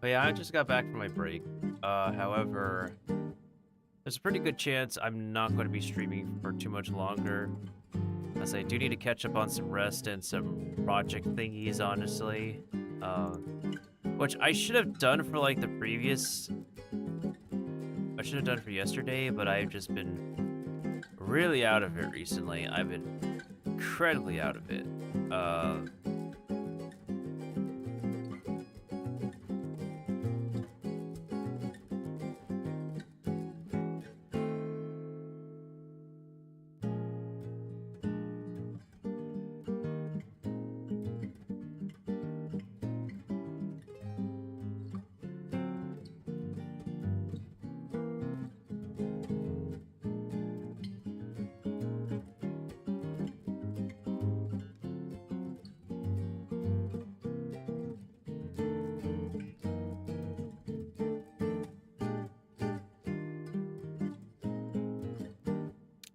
But yeah, I just got back from my break. However, there's a pretty good chance I'm not going to be streaming for too much longer, as I do need to catch up on some rest and some project thingies, honestly. Uh, which I should have done for like the previous. I should have done for yesterday, but I've just been really out of it recently. I've been incredibly out of it.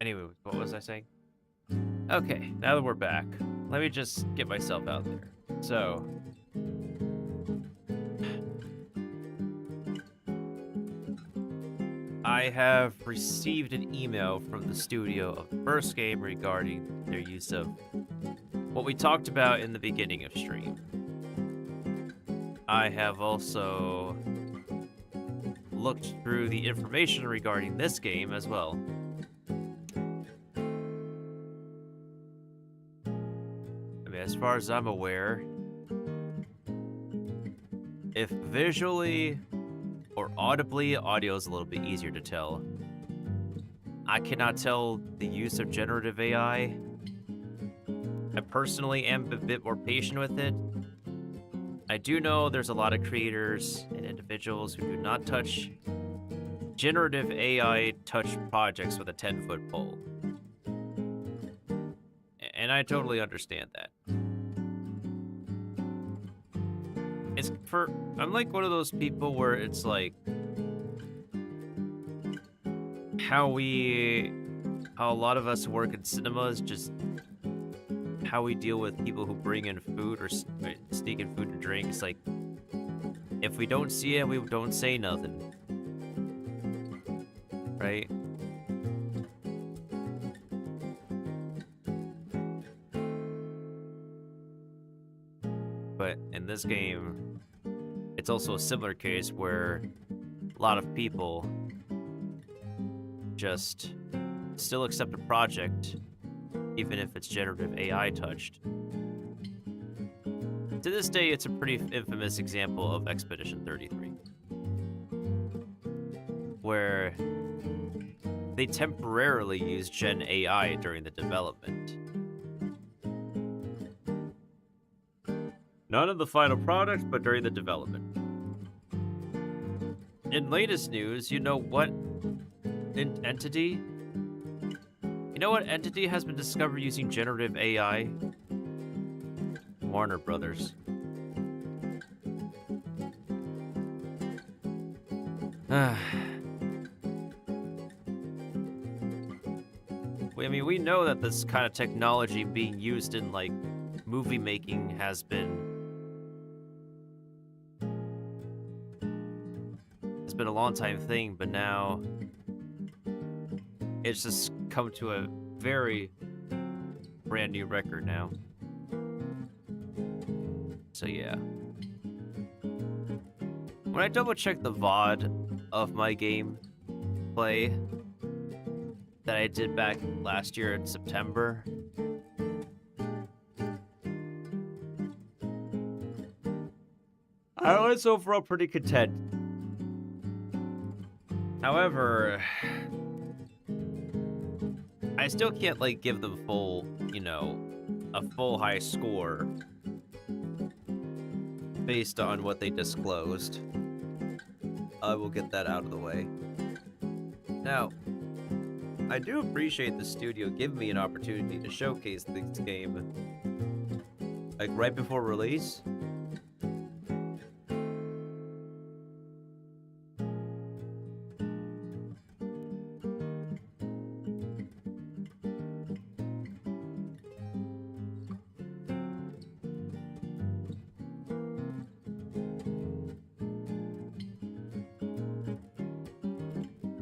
Anyway, what was I saying? Okay, now that we're back, let me just get myself out there. So, I have received an email from the studio of the first game regarding their use of what we talked about in the beginning of stream. I have also looked through the information regarding this game as well. As far as I'm aware, if visually or audibly, audio is a little bit easier to tell. I cannot tell the use of generative AI. I personally am a bit more patient with it. I do know there's a lot of creators and individuals who do not touch generative AI touch projects with a 10-foot pole. And I totally understand that. I'm like one of those people where it's like how a lot of us work in cinema is just how we deal with people who bring in food or sneak in food and drink. It's like, if we don't see it, we don't say nothing. Right? But in this game, it's also a similar case where a lot of people just still accept a project, even if it's generative AI touched. To this day, it's a pretty infamous example of Expedition 33, where they temporarily used Gen AI during the development. Not in the final product, but during the development. In latest news, you know what entity? You know what entity has been discovered using generative AI? Warner Brothers. I mean, we know that this kind of technology being used in, like, movie making has been a long time thing, but now it's just come to a very brand new record now. So yeah. When I double check the VOD of my game play that I did back last year in September, I was overall pretty content. However, I still can't, like, give them full, a full high score based on what they disclosed. I will get that out of the way. Now, I do appreciate the studio giving me an opportunity to showcase this game, like, right before release.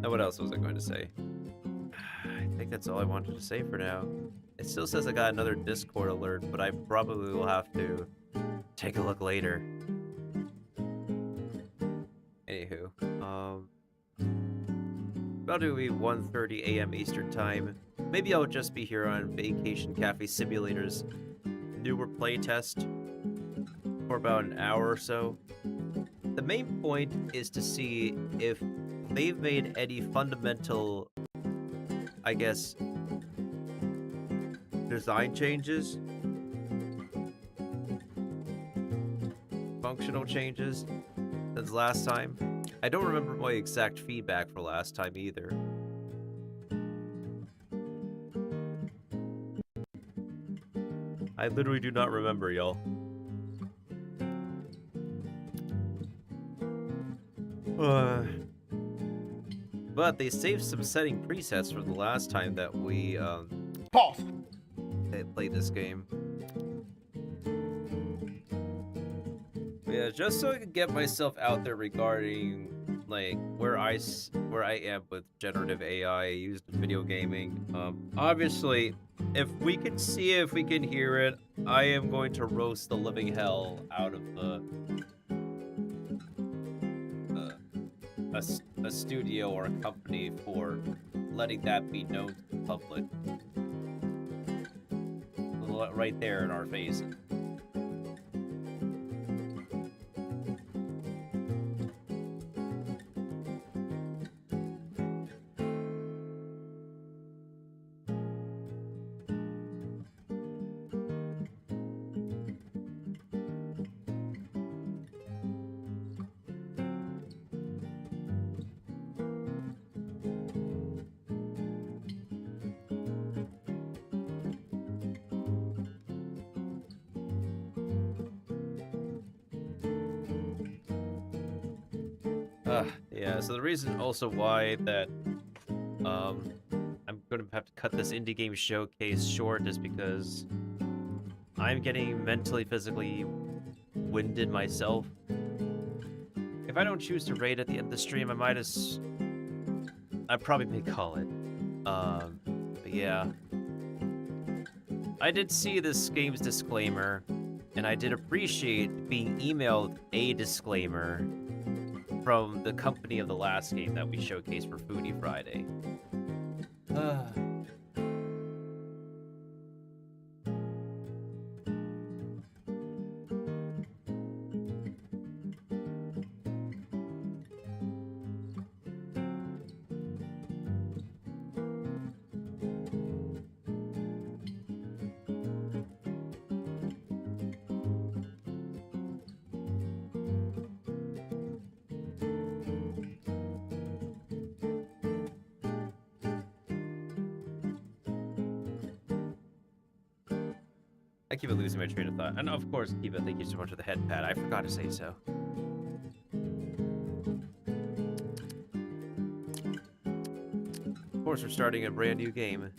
Now, what else was I going to say? I think that's all I wanted to say for now. It still says I got another Discord alert, but I probably will have to take a look later. Anywho, about to be 1:30 a.m. Eastern Time. Maybe I'll just be here on Vacation Cafe Simulator's newer playtest for about an hour or so. The main point is to see if they've made any fundamental, I guess, design changes, functional changes since last time. I don't remember my exact feedback for last time either. I literally do not remember, y'all. But they saved some setting presets from the last time that we Pause. played this game. Yeah, just so I can get myself out there regarding like where I am with generative AI used in video gaming. Obviously, if we can see it, if we can hear it, I am going to roast the living hell out of a studio or a company for letting that be known to the public. Right there in our face. Yeah, so the reason also why that I'm gonna have to cut this indie game showcase short is because I'm getting mentally, physically winded myself. If I don't choose to raid at the end of the stream, I probably may call it. But yeah. I did see this game's disclaimer, and I did appreciate being emailed a disclaimer from the company of the last game that we showcased for Foodie Friday. I keep losing my train of thought. And of course, Kiva, thank you so much for the head pad. I forgot to say so. Of course, we're starting a brand new game.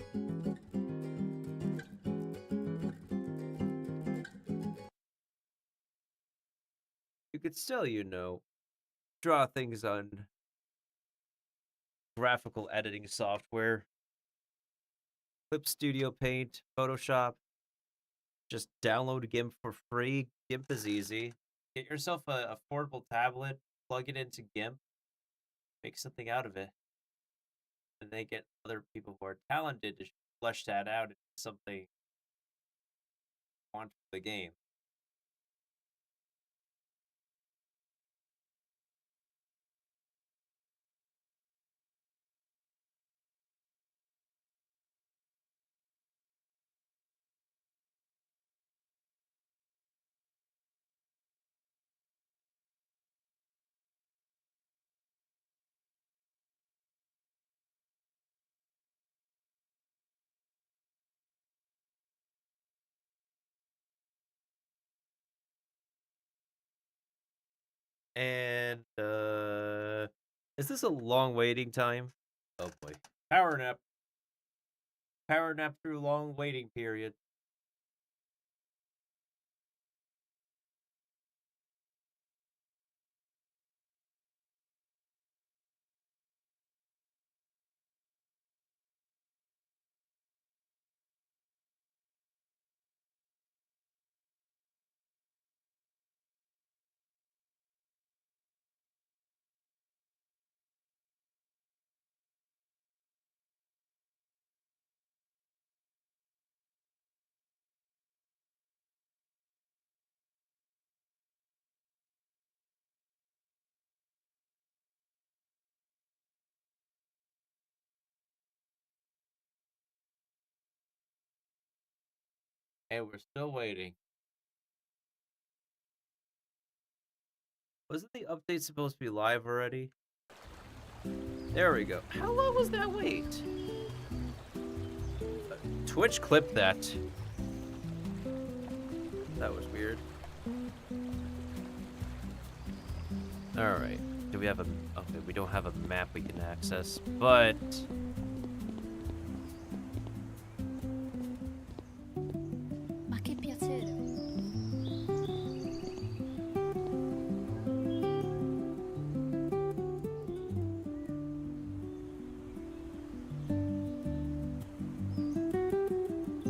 You could still, draw things on graphical editing software. Clip Studio Paint, Photoshop. Just download GIMP for free. GIMP is easy. Get yourself a affordable tablet, plug it into GIMP, make something out of it. And they get other people who are talented to flesh that out into something you want for the game. And is this a long waiting time? Oh boy. Power nap. Power nap through long waiting period. And we're still waiting. Wasn't the update supposed to be live already? There we go. How long was that wait? Twitch clipped that. That was weird. Alright. Do we have a... Okay, we don't have a map we can access, but... Ma che piacere.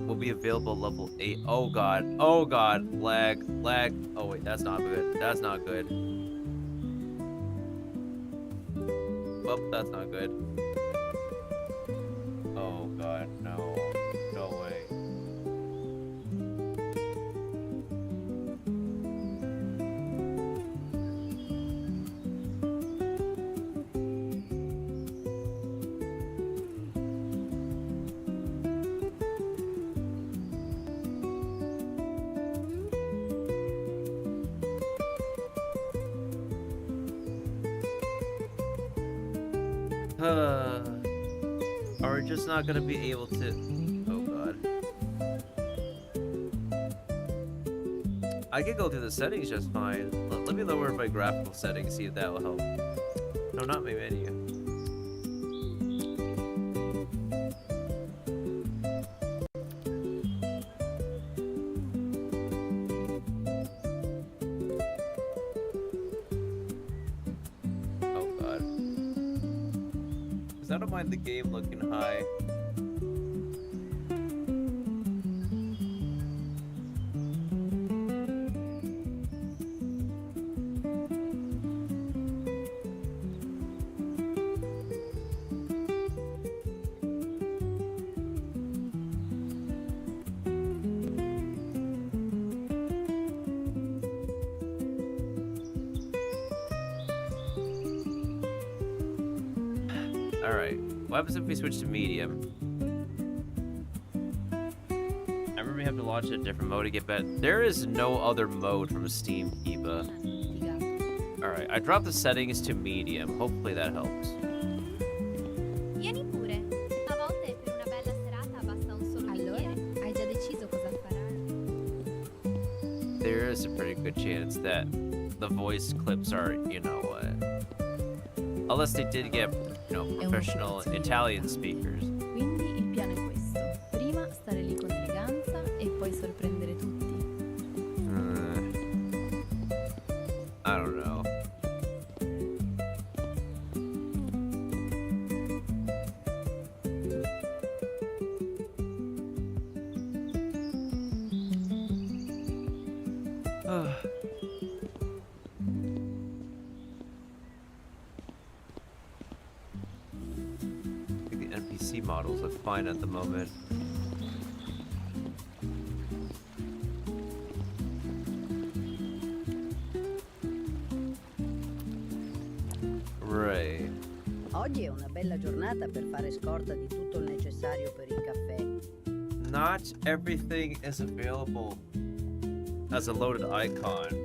Will be available level 8. Oh god. Oh god. Lag. Lag. Oh wait, that's not good. That's not good. Well, that's not good. Oh god, no. No way. Are we just not gonna be able to... Oh god. I could go through the settings just fine. Let me lower my graphical settings, see if that will help. No, not my menu. Oh god. Because I don't mind the game looking high. Alright, what happens if we switch to medium? I remember we have to launch a different mode to get better. There is no other mode from Steam, Kiba. Alright, I dropped the settings to medium. Hopefully that helps. Vieni pure. A volte per una bella serata basta un solo bicchiere. Hai già deciso cosa imparare? There is a pretty good chance that the voice clips are, you know, unless they did get, you know, professional Italian speakers. Quindi il piano è questo. Prima stare lì con eleganza e poi sorprendere tutti. I don't know. I think the NPC models look fine at the moment. Right. Oggi è una bella giornata per fare scorta di tutto il necessario per il caffè. Not everything is available as a loaded icon.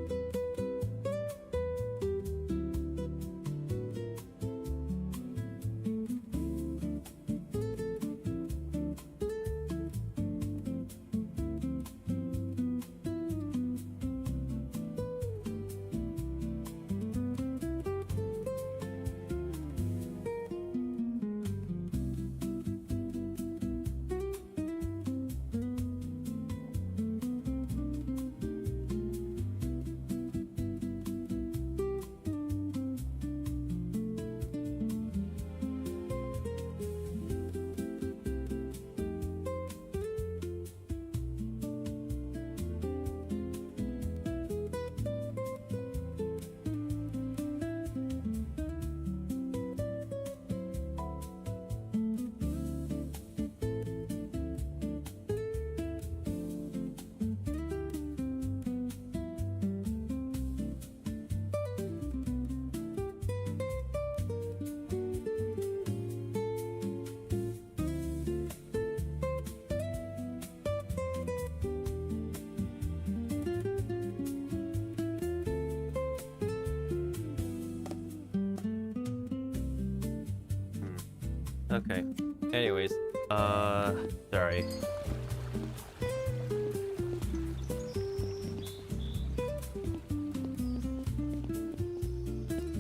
Okay. Anyways, sorry.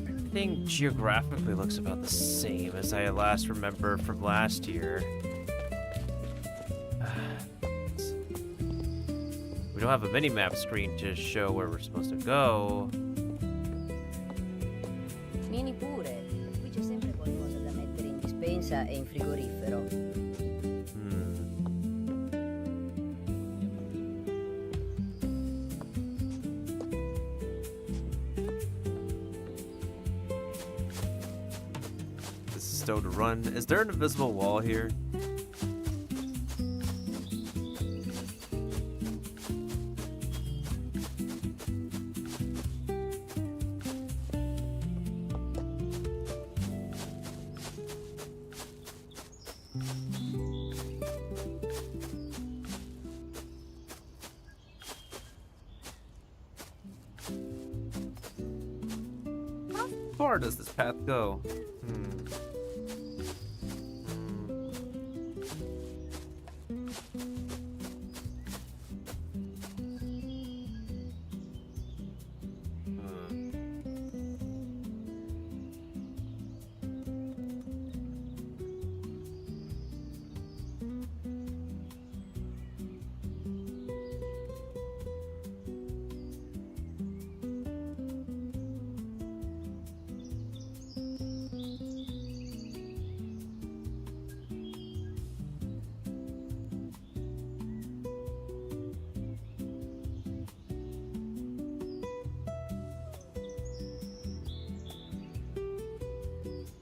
Everything geographically looks about the same as I last remember from last year. We don't have a mini-map screen to show where we're supposed to go. Vieni pure, qui c'è sempre qualcosa da mettere in dispensa e in frigorifero. This is still to run. Is there an invisible wall here? How far does this path go?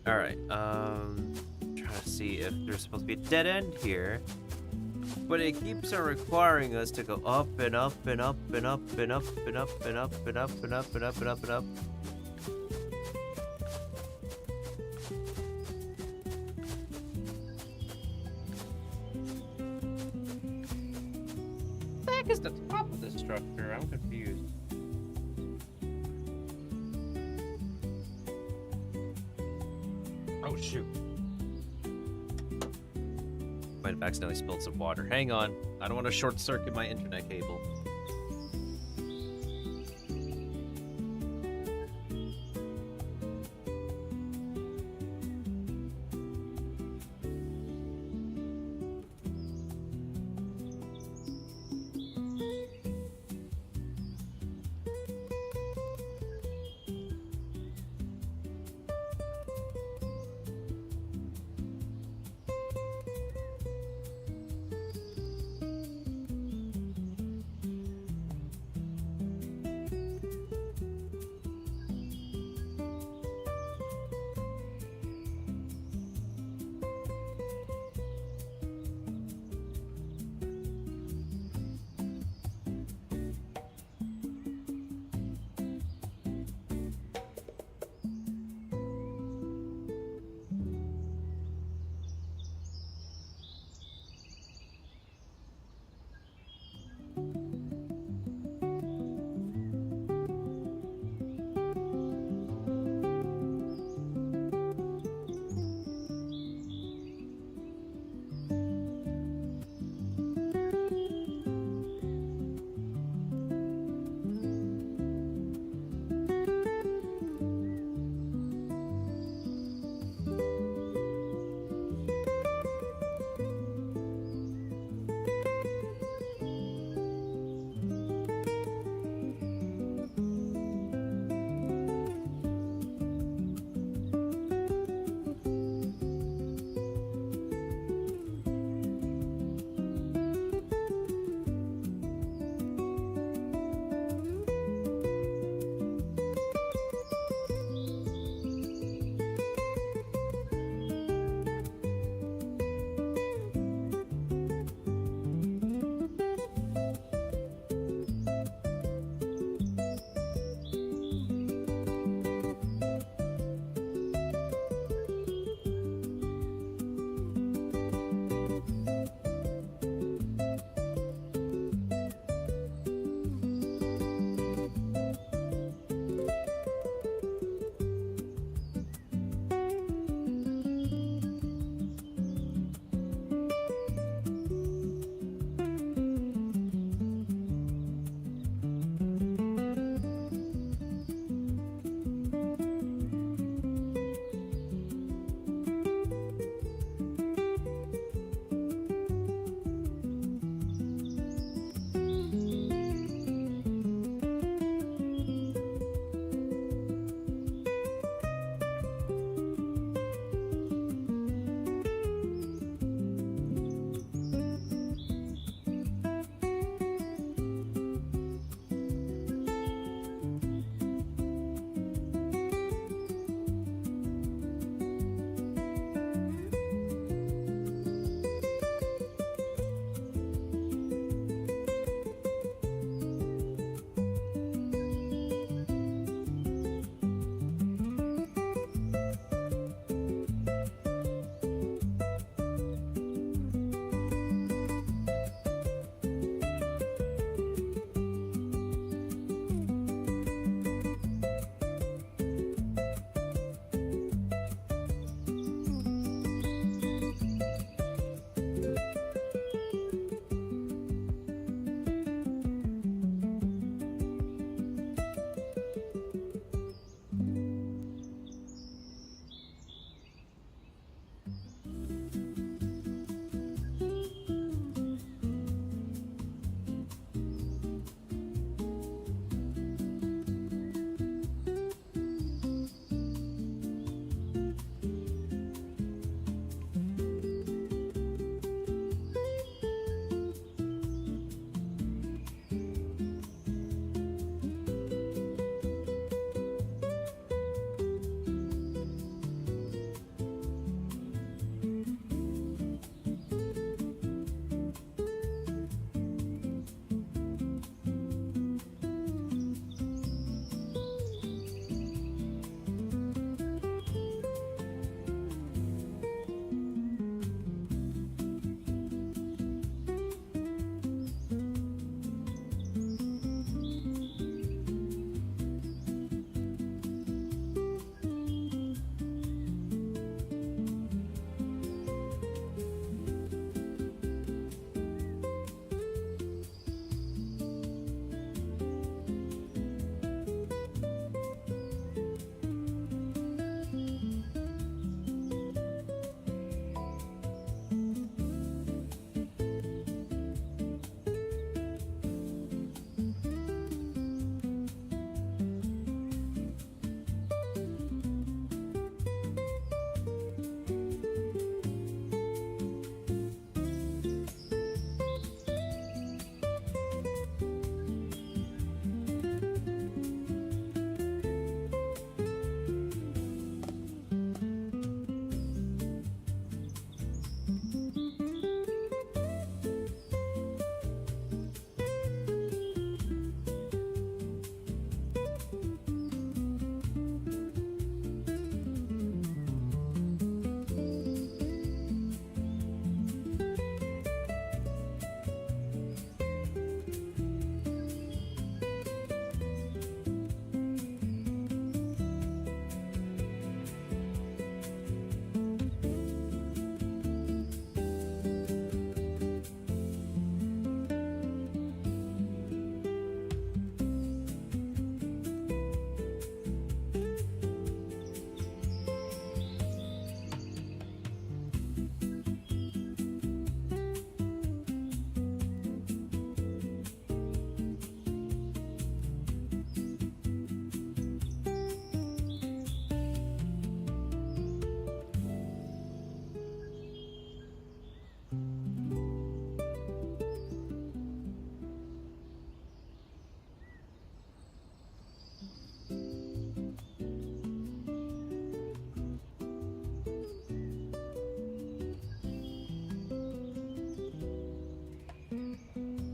Alright, trying to see if there's supposed to be a dead end here. But it keeps on requiring us to go up and up and up and up and up and up and up and up and up and up and up and up. What the heck is the top of this structure? I'm confused. Oh shoot. Might have accidentally spilled some water. Hang on. I don't want to short circuit my internet cable.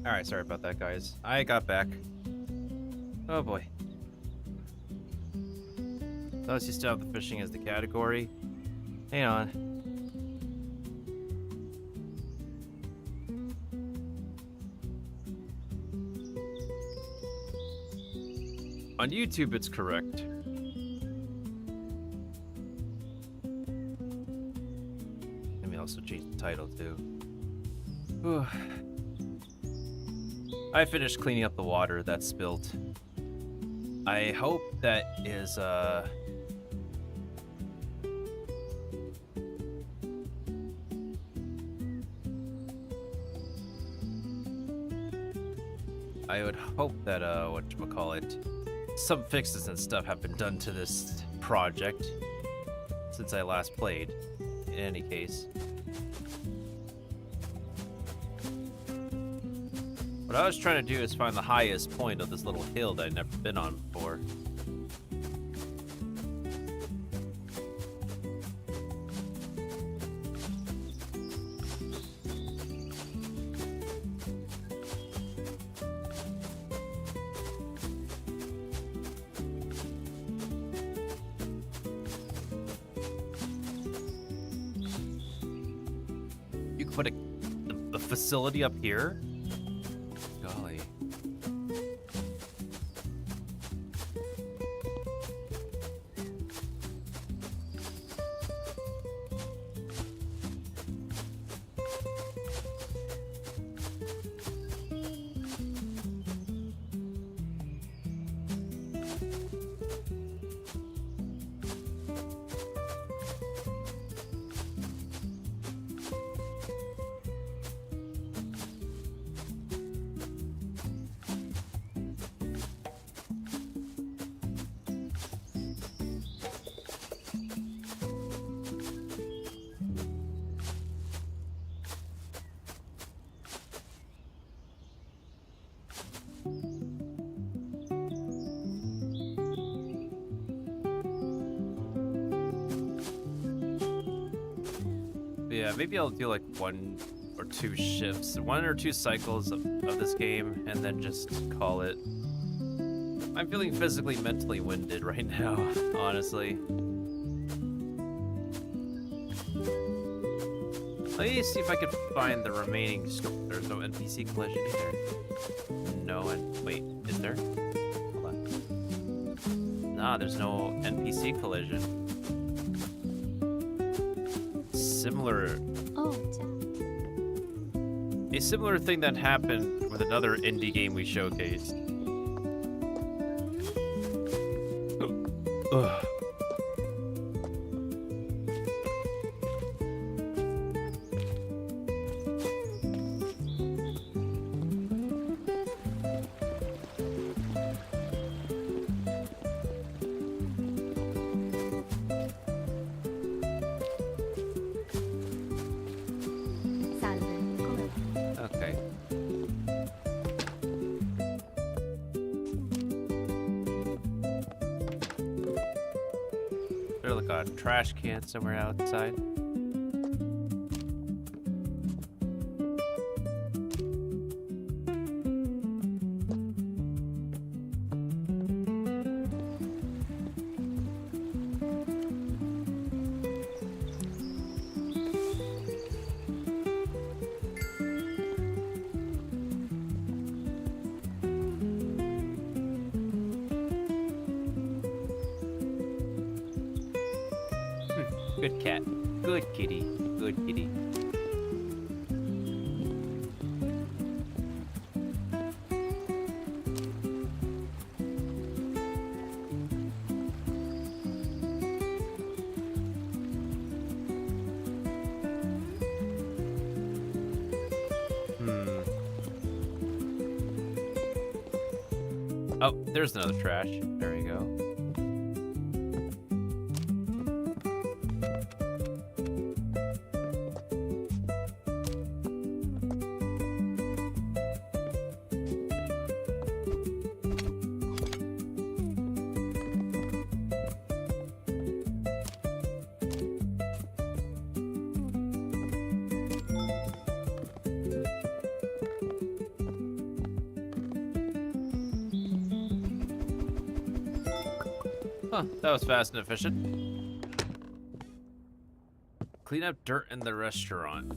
Alright, sorry about that, guys. I got back. Oh boy. Thus, you still have the fishing as the category. Hang on. On YouTube, it's correct. Let me also change the title, too. Whew. I finished cleaning up the water that spilled. I hope that is, I would hope that, whatchamacallit, some fixes and stuff have been done to this project since I last played, in any case. What I was trying to do is find the highest point of this little hill that I'd never been on before. You could put a facility up here? Golly. Yeah, maybe I'll do like 1 or 2 shifts, 1 or 2 cycles of this game, and then just call it. I'm feeling physically, mentally winded right now, honestly. Let me see if I can find the remaining story. There's no NPC collision either. No, and wait, is there? Hold on. Nah, there's no NPC collision. Similar. Oh, ciao. A similar thing that happened with another indie game we showcased. Ugh. Salve, come va? Okay. There's like a trash can somewhere outside. Good cat. Good kitty. Good kitty. Oh, there's another trash. There we go. Huh, that was fast and efficient. Clean up dirt in the restaurant.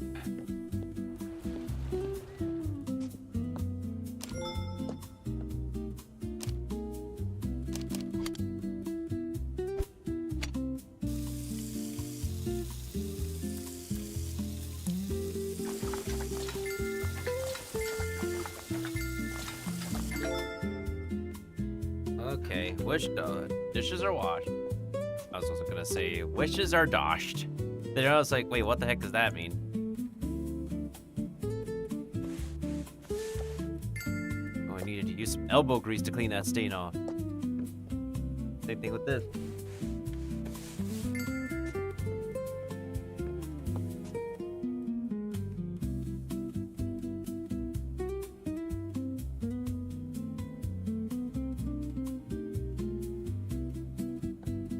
Okay, dishes are washed. I was also gonna say wishes are doshed. Then I was like, wait, what the heck does that mean? Oh, I needed to use some elbow grease to clean that stain off. Same thing with this.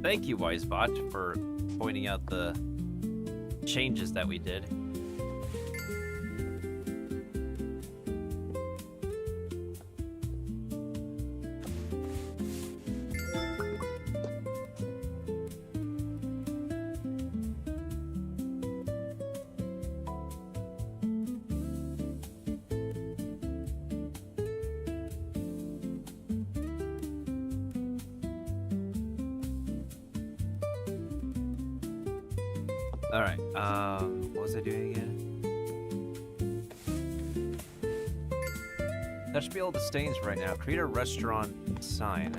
Thank you, WiseBot, for pointing out the changes that we did. Alright, what was I doing again? That should be all the stains right now. Create a restaurant sign.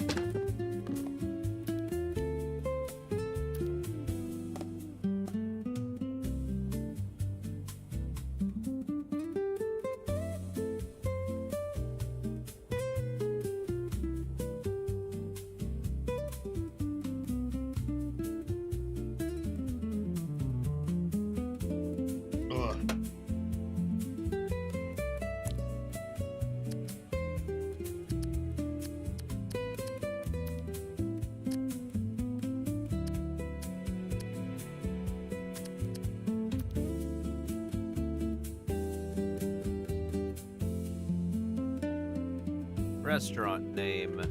Restaurant name.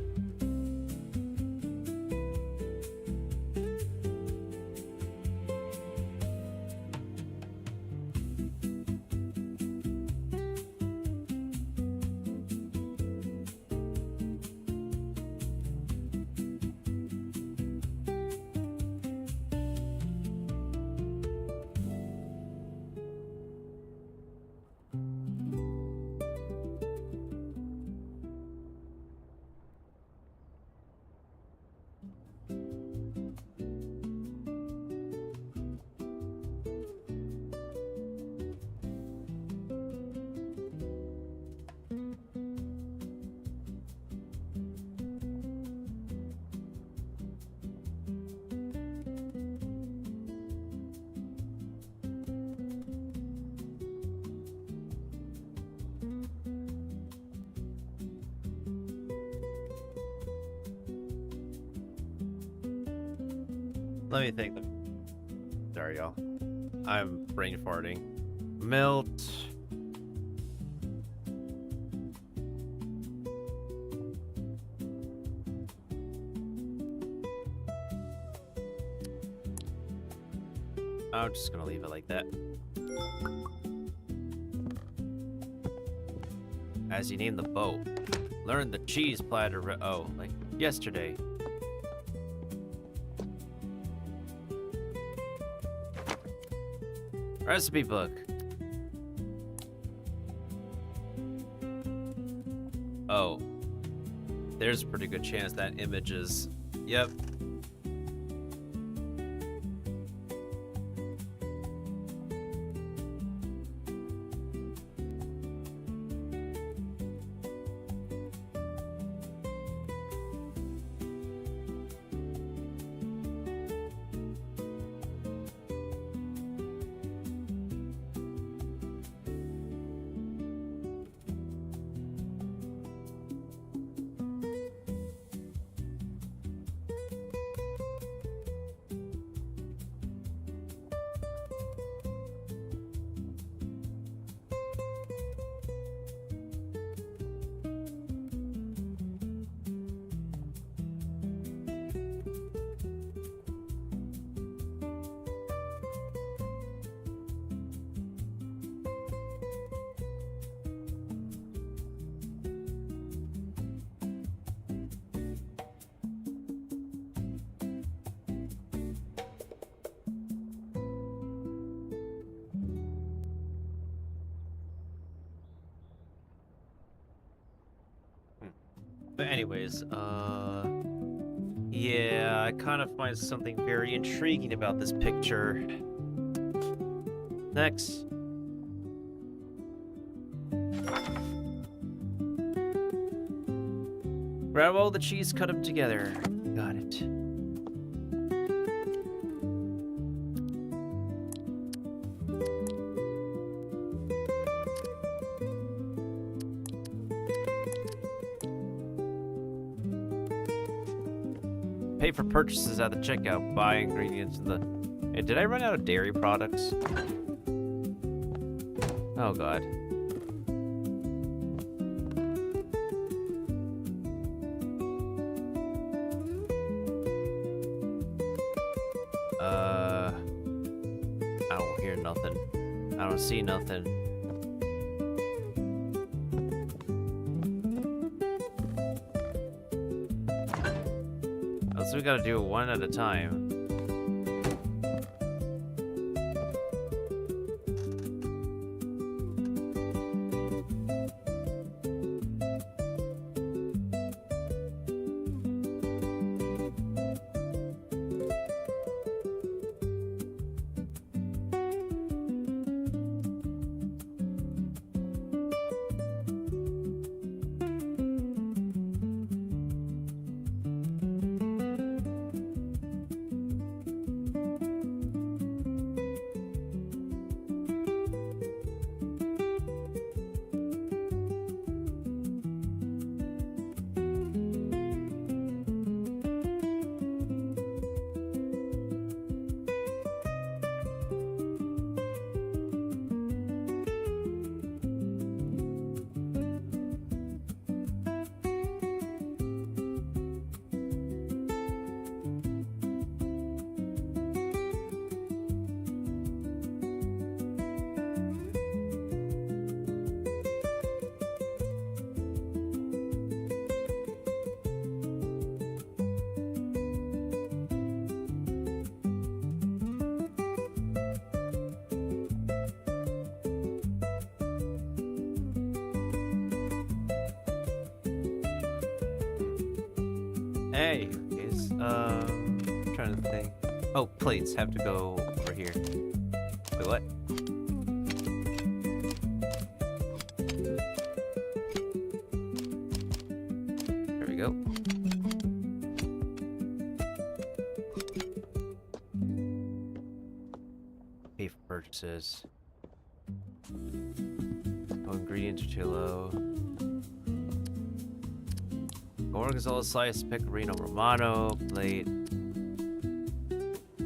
Let me think. Sorry, y'all. I'm brain farting. Milt. I'm just gonna leave it like that. As you name the boat, learn the cheese platter. Oh, like yesterday. Recipe book. Oh. There's a pretty good chance that image is... Yep. anyways, yeah, I kind of find something very intriguing about this picture. Next. Grab all the cheese, cut them together. Got it. Pay for purchases at the checkout. Buy ingredients in the... Hey, did I run out of dairy products? Oh god. I don't hear nothing. I don't see nothing. So we gotta do it one at a time. Hey, is I'm trying to think. Oh, plates have to go over here. Wait, what? There we go. Pay for purchases. Oh, ingredients are too low. Gorgonzola slice, pecorino romano, plate.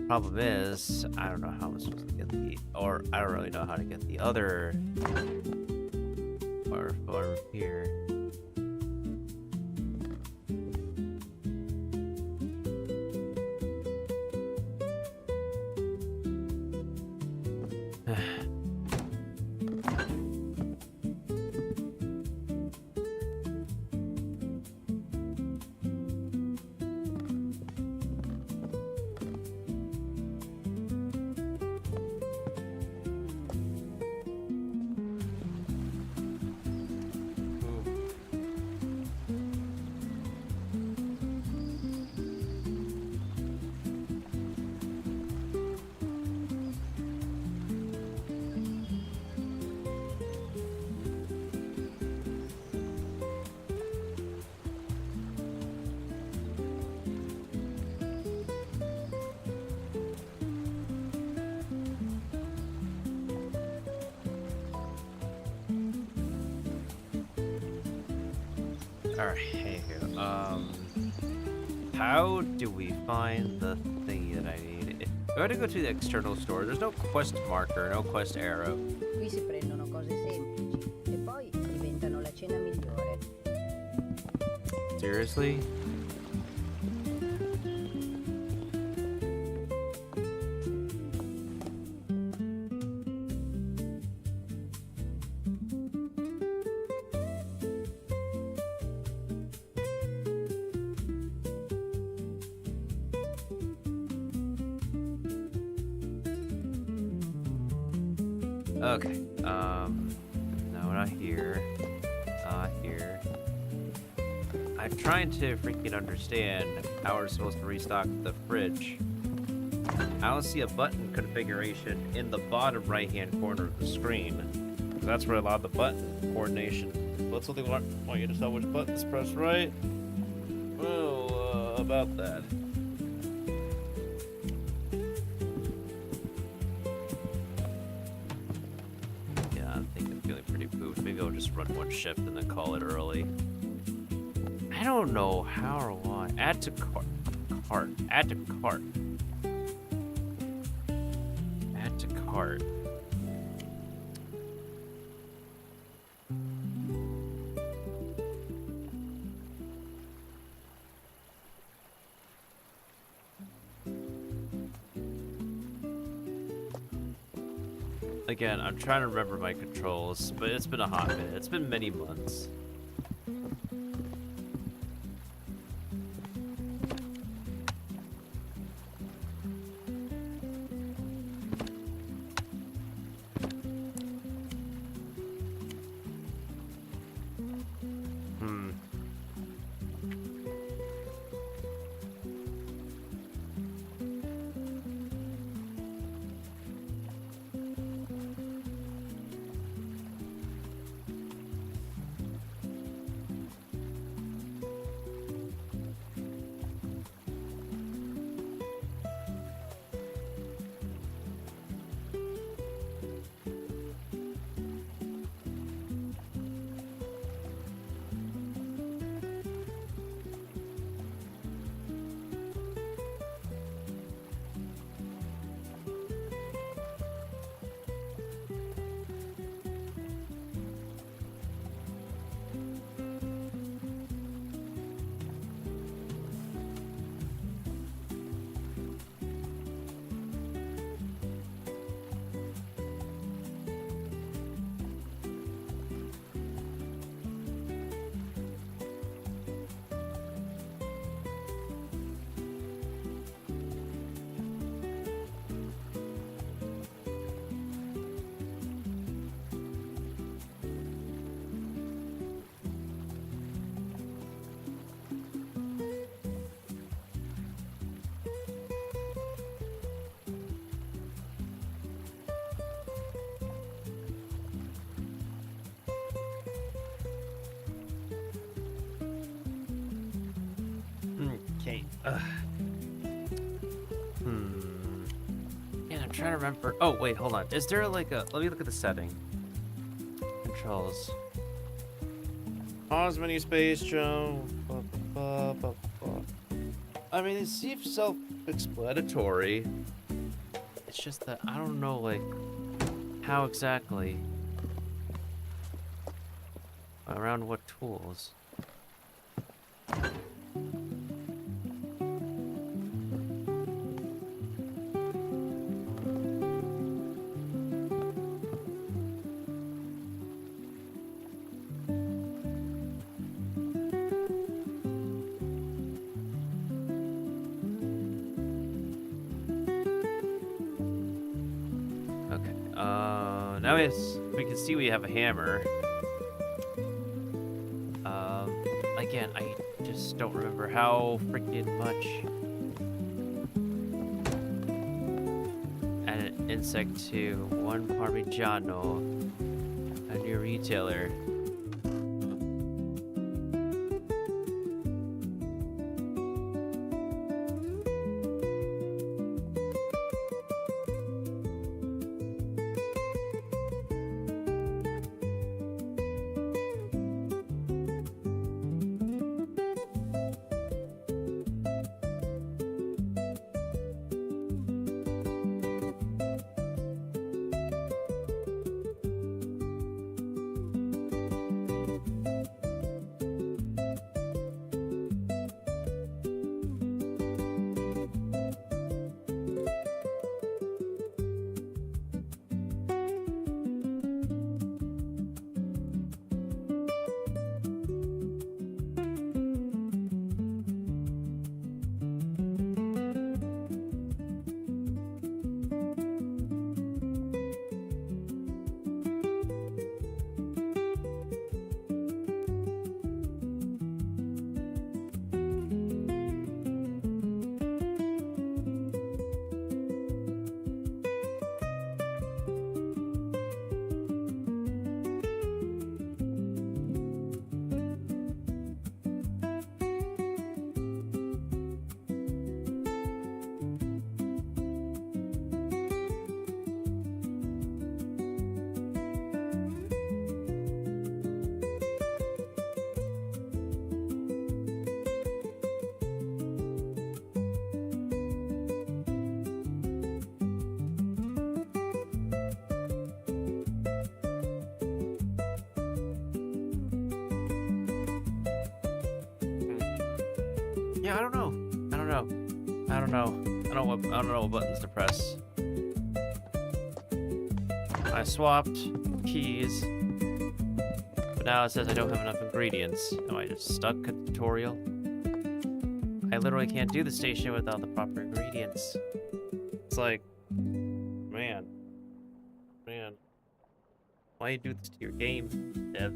Problem is, I don't know how I'm supposed to get the, or I don't really know how to get the other farm here. Alright, here you go. How do we find the thingy that I need? I gotta go to the external store. There's no quest marker, no quest arrow. Qui si prendono cose semplici e poi diventano la cena migliore. Seriously? Okay, no, not here. Not here. I'm trying to freaking understand how we're supposed to restock the fridge. I don't see a button configuration in the bottom right-hand corner of the screen. That's where a lot of the button coordination. What's what they want you to tell which buttons press right? Well, about that. Yeah, I think I'm feeling pretty pooped. Maybe I'll just run one shift and then call it early. I don't know how or why. Add to cart. Add to cart. Add to cart. Again, I'm trying to remember my controls, but it's been a hot minute. It's been many months. Okay. Yeah, I'm trying to remember. Oh, wait, hold on. Is there like a... Let me look at the setting. Controls. Pause menu space, Joe. I mean, it seems self-explanatory. It's just that I don't know, like, how exactly. Around what tools. Now we can see we have a hammer. Again, I just don't remember how freaking much. Add an insect to 1 Parmigiano, a new retailer. Yeah, I don't know. I don't know. I don't know. I don't know what buttons to press. I swapped keys, but now it says I don't have enough ingredients. Am I just stuck at the tutorial? I literally can't do the station without the proper ingredients. It's like, man. Why you do this to your game, Dev?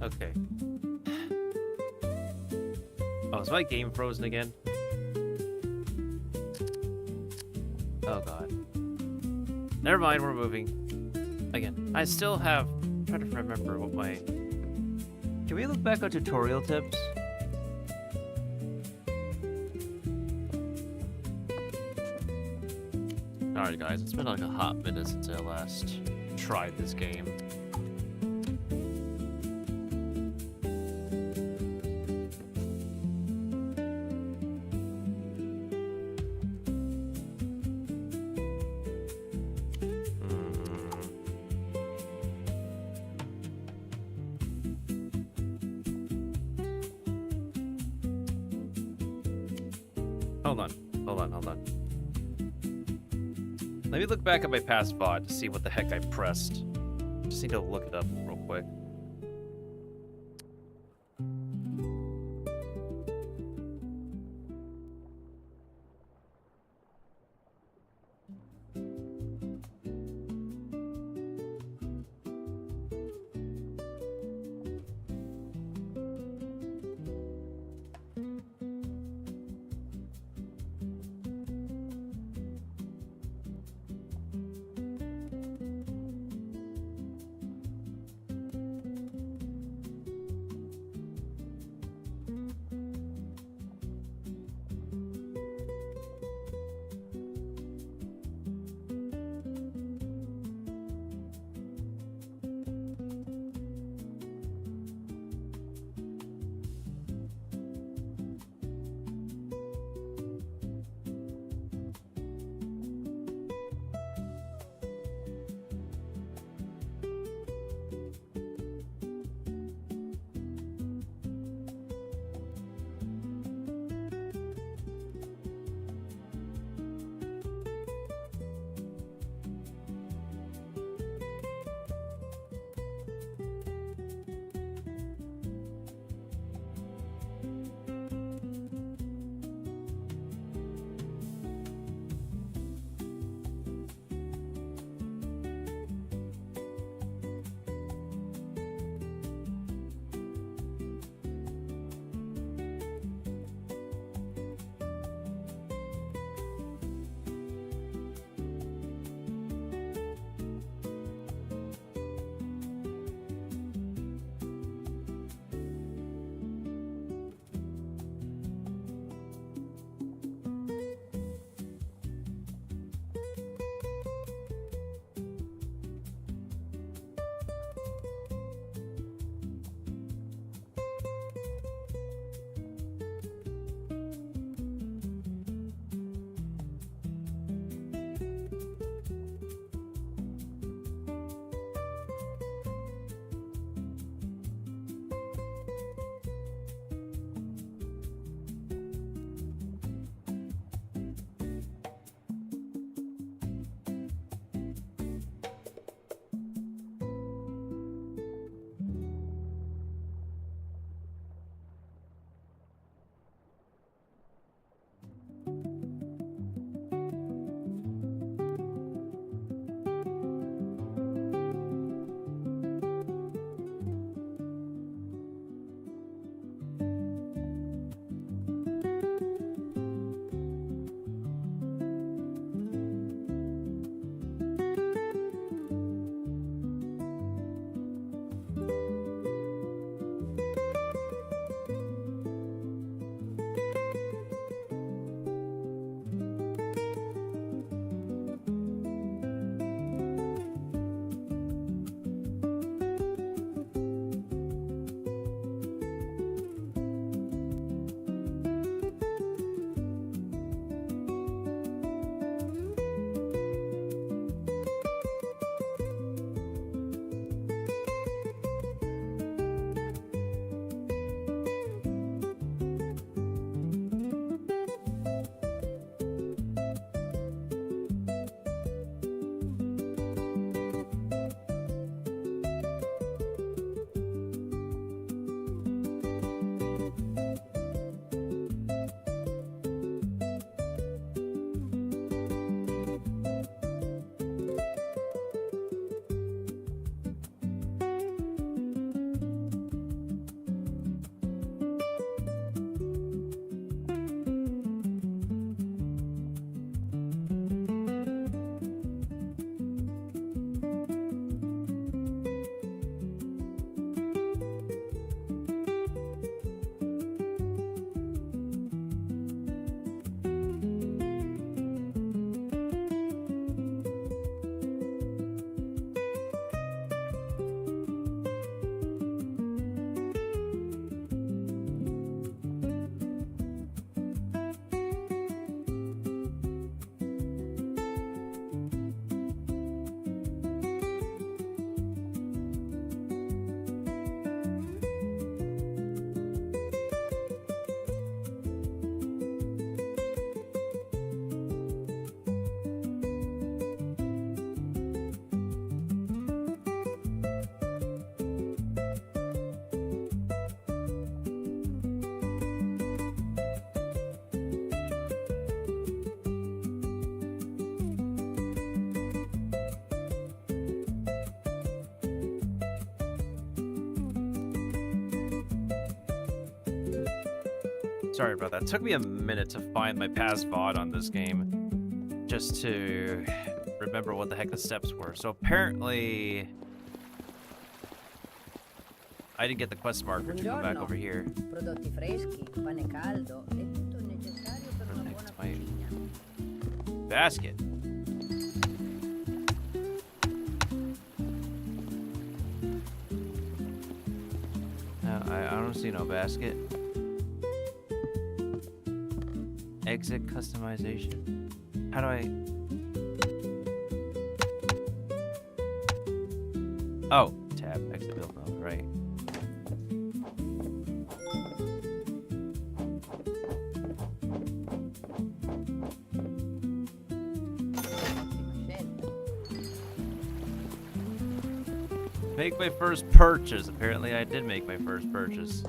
Okay. Oh, is my game frozen again? Oh god. Never mind, we're moving. Again, I still have... I'm trying to remember what my... Can we look back on tutorial tips? Alright guys, it's been like a hot minute since I last tried this game. Hold on. Let me look back at my past VOD to see what the heck I pressed. Just need to look it up real quick. Sorry about that. It took me a minute to find my past VOD on this game. Just to remember what the heck the steps were. So apparently... I didn't get the quest marker to come back over here. Prodotti freschi, pane caldo e tutto il necessario per una buona cucina. Basket. No, I don't see no basket. Exit customization. How do I... Oh, tab, exit build mode, right. Make my first purchase. Apparently I did make my first purchase.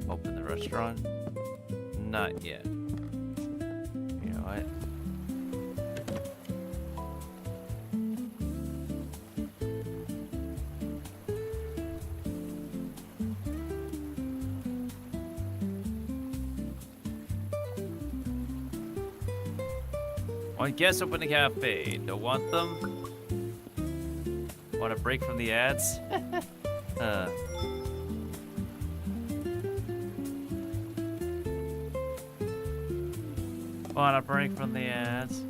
Open the restaurant? Not yet. You know what? Well, I guess open a cafe. Don't want them? Want a break from the ads? Want a break from the ads?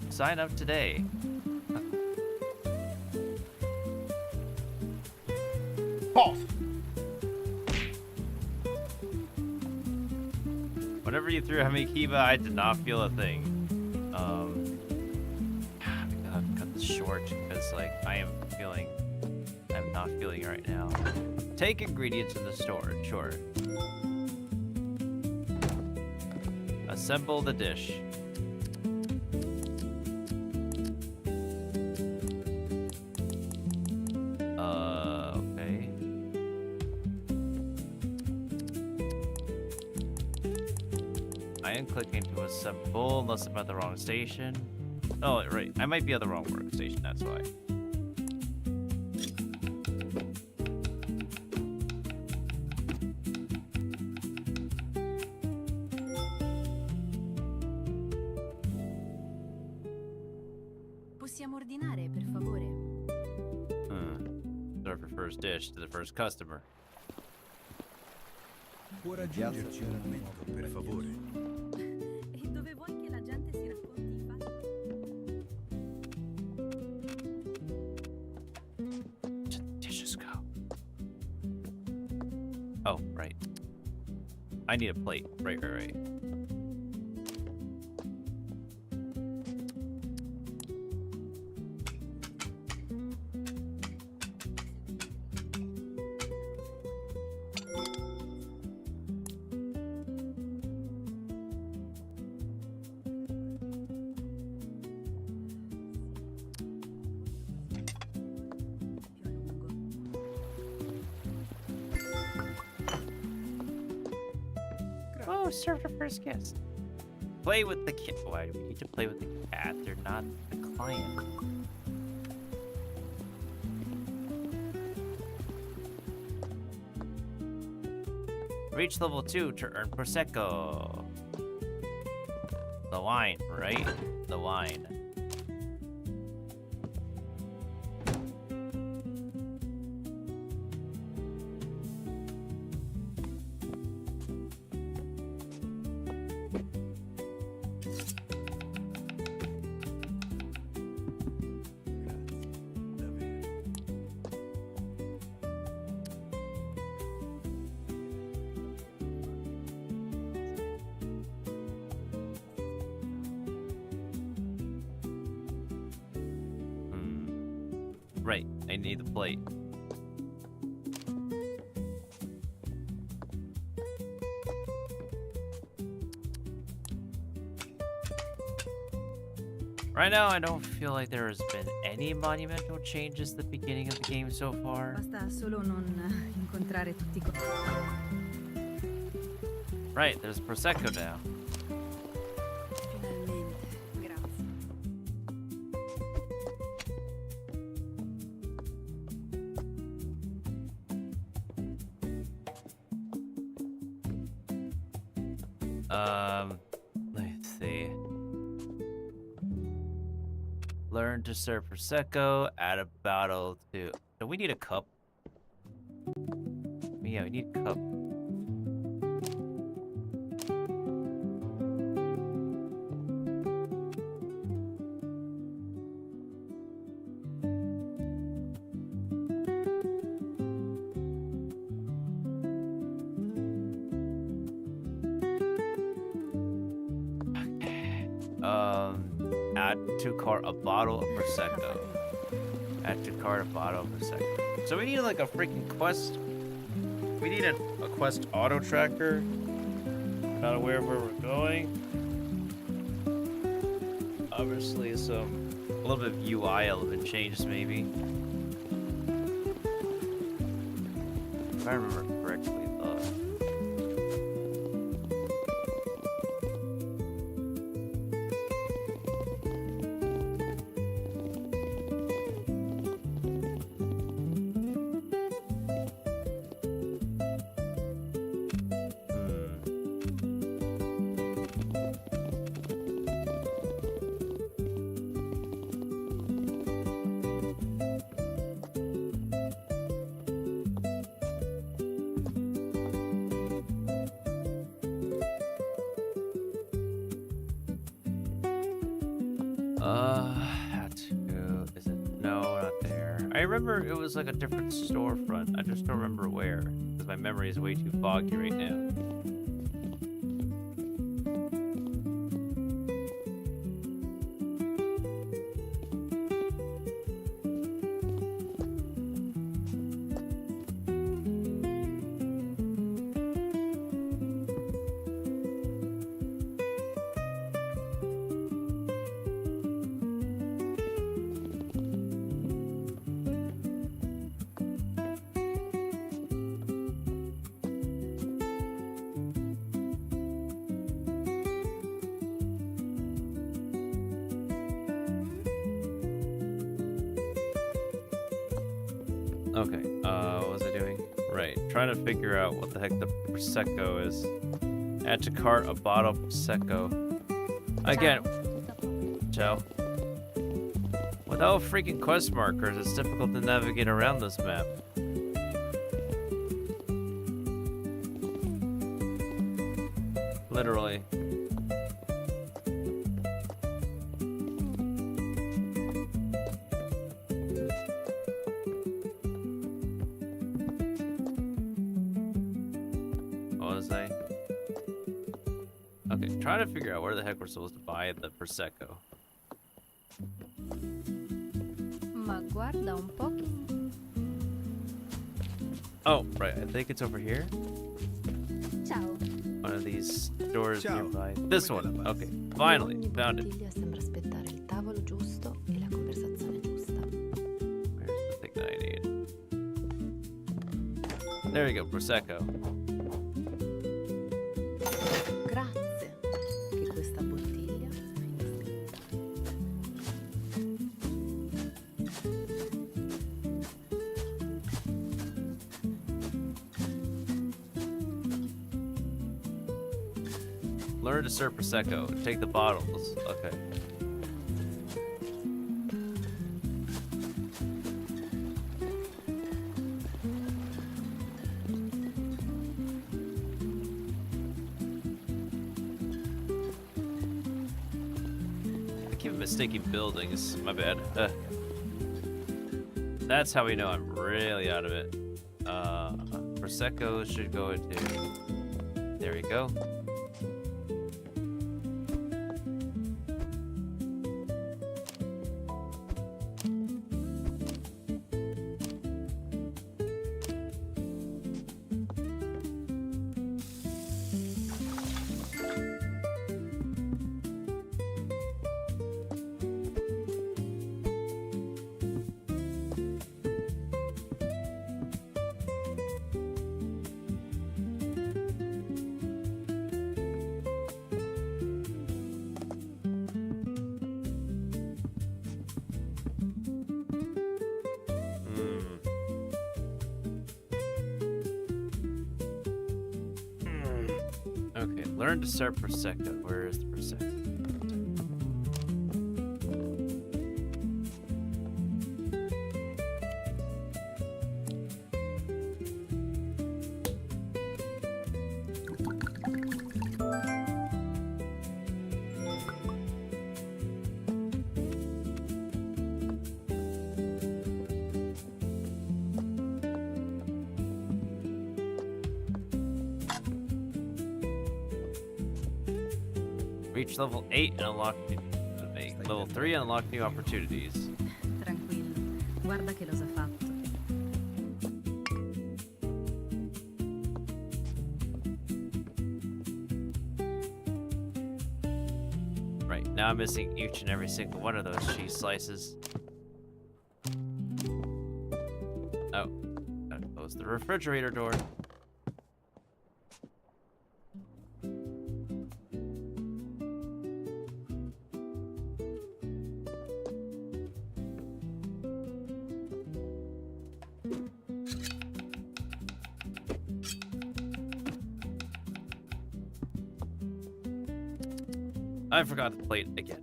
Sign up today. Pause. Whenever you threw Hamikiba, I did not feel a thing. I gotta cut this short because, like, I'm not feeling it right now. Take ingredients in the store, sure. Assemble the dish. Okay. I am clicking to assemble unless I'm at the wrong station. Oh, right. I might be at the wrong workstation, that's why. Possiamo ordinare, per favore? Serve your first dish to the first customer. Può raggiungerci un momento, per favore? E dove vuoi che la gente si racconti i fatti? Dishes go. Oh, right. I need a plate. Right. Oh, serve the first guest. Play with the cat. Why do we need to play with the cat? They're not the client. Reach level 2 to earn Prosecco. The wine, right? The wine. Right, I need the plate. Right now, I don't feel like there has been any monumental changes at the beginning of the game so far? Basta solo non incontrare tutti Right, there's Prosecco now. Finalmente, grazie. Let's see. Learn to serve Prosecco, add a bottle to... Do we need a cup? Yeah, we need a cup. Add to cart a bottle of Prosecco. Add to cart a bottle of Prosecco. So we need like a freaking quest. We need a quest auto tracker. Not aware of where we're going. Obviously, a little bit of UI element changes maybe. If I remember correctly, though. Is it? No, not there. I remember it was like a different storefront. I just don't remember where, because my memory is way too foggy right now. Okay, what was I doing? Right, trying to figure out what the heck the Prosecco is. Add to cart a bottle of Prosecco. Again, ciao. Without freaking quest markers, it's difficult to navigate around this map. Literally. Okay, trying to figure out where the heck we're supposed to buy the Prosecco. Ma guarda un po'. Oh, right, I think it's over here. Ciao. One of these stores Ciao. nearby. This one. Okay, finally Ogni found it. bottiglia sembra aspettare il tavolo giusto e la conversazione giusta. Where's the thing that I need? There we go, Prosecco. Grazie. Che questa bottiglia finisca. Learn to serve Prosecco. Take the bottles. Okay. I keep mistaking buildings. My bad. That's how we know I'm really out of it. Prosecco should go into... There we go. Okay, learn to start Prosecco. Where is the Prosecco? Reach level 8 and unlock level 3 and unlock new opportunities. Tranquillo, guarda che l'ho fatto. Right, now I'm missing each and every single one of those cheese slices. Oh, gotta close the refrigerator door. I forgot the plate again.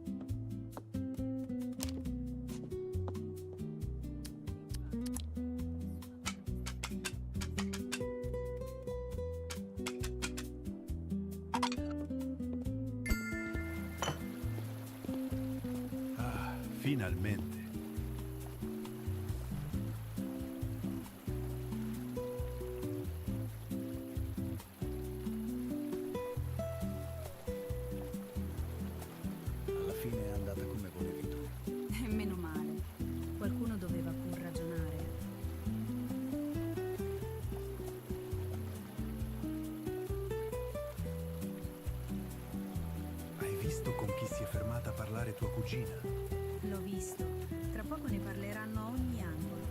Ah, finalmente. Alla fine è andata come volevi tu. E meno male. Qualcuno doveva pur ragionare. Hai visto con chi si è fermata a parlare tua cugina? L'ho visto. Tra poco ne parleranno a ogni angolo.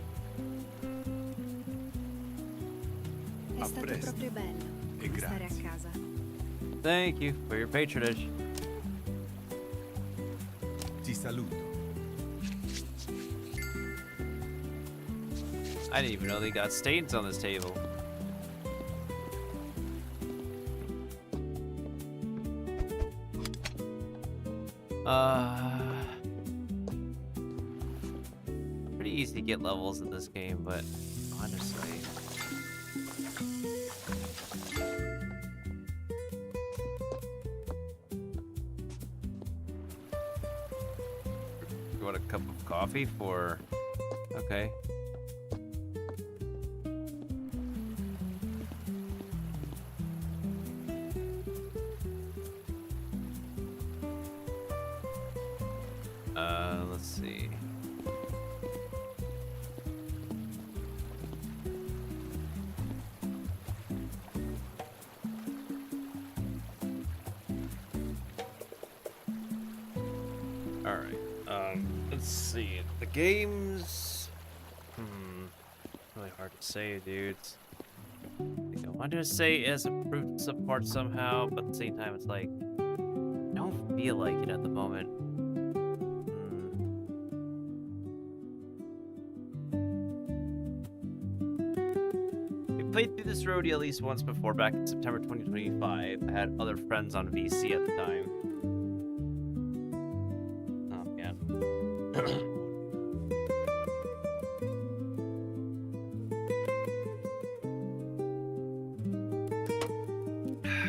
È A stato presto. proprio bello E Stare a grazie. casa. Thank you for your patronage. Ti saluto. I didn't even know they got stains on this table. Pretty easy to get levels in this game, but honestly, you want a cup of coffee for? Okay. Let's see. All right. Let's see. The games. Really hard to say, dudes. I think I wanted to say it has improved support somehow, but at the same time, it's like I don't feel like it at the moment. We played through this roadie at least once before, back in September 2025. I had other friends on VC at the time. Oh man.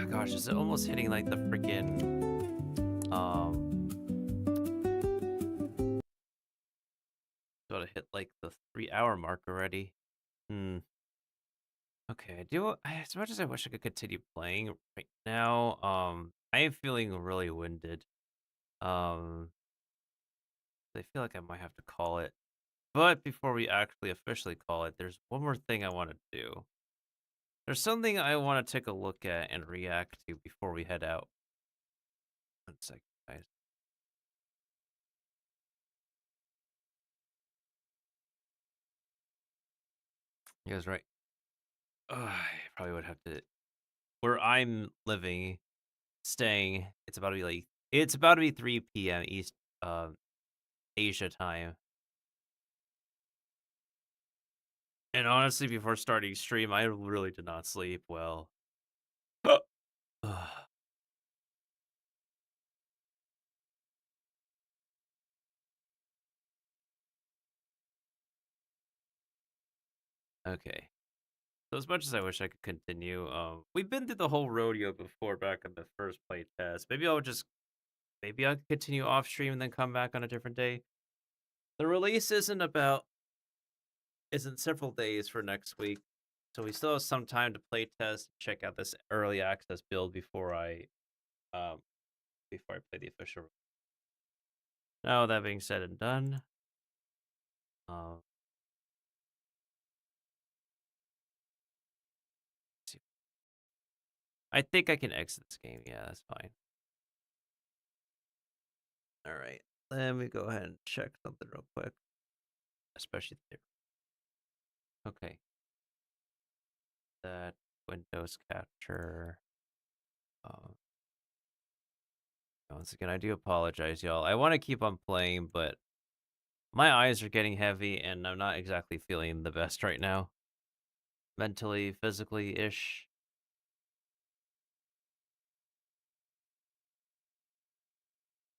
Gosh, is it almost hitting like the freaking about to hit like the 3-hour mark already. Okay, as much as I wish I could continue playing right now, I am feeling really winded. I feel like I might have to call it. But before we actually officially call it, there's one more thing I want to do. There's something I want to take a look at and react to before we head out. 1 second, guys. You guys right? I probably would have to. Where I'm staying, it's about to be 3 p.m. East Asia time. And honestly, before starting stream, I really did not sleep well. Okay. So as much as I wish I could continue, we've been through the whole rodeo before back in the first play test. Maybe I'll continue off stream and then come back on a different day. The release isn't several days for next week, so we still have some time to play test, check out this early access build um before I play the official. Now that being said and done, let's see. I think I can exit this game. Yeah, that's fine. All right, let me go ahead and check something real quick, especially there. Okay, that Windows capture. Once again, I do apologize, y'all. I want to keep on playing, but my eyes are getting heavy, and I'm not exactly feeling the best right now. Mentally, physically-ish.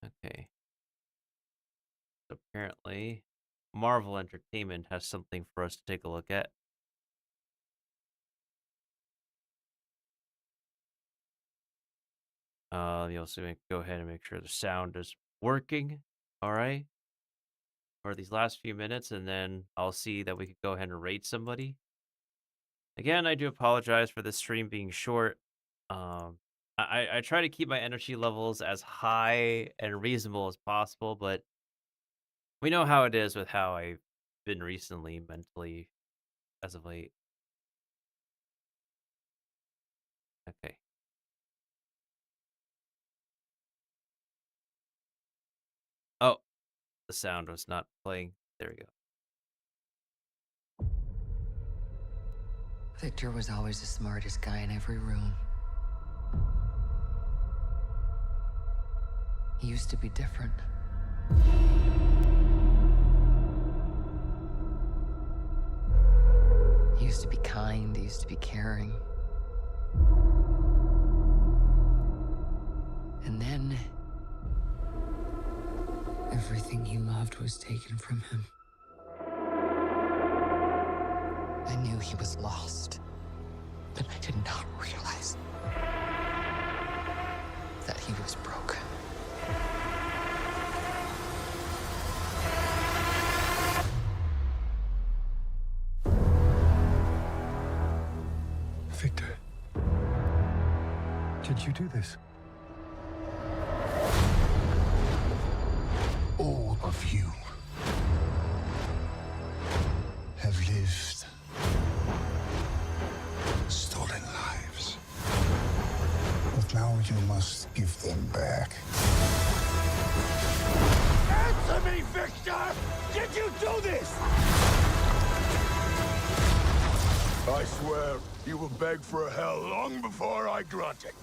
Okay. So apparently, Marvel Entertainment has something for us to take a look at. You'll see me go ahead and make sure the sound is working. All right. For these last few minutes, and then I'll see that we could go ahead and rate somebody. Again, I do apologize for the stream being short. Um, I try to keep my energy levels as high and reasonable as possible, but we know how it is with how I've been recently mentally as of late. Okay. Oh, the sound was not playing. There we go. Victor was always the smartest guy in every room. He used to be different. He used to be kind, he used to be caring. And then, everything he loved was taken from him. I knew he was lost, but I did not realize that he was broken. Victor, did you do this? All of you have lived stolen lives. But now you must give them back. Answer me, Victor! Did you do this? I swear, you will beg for hell long before I grant it.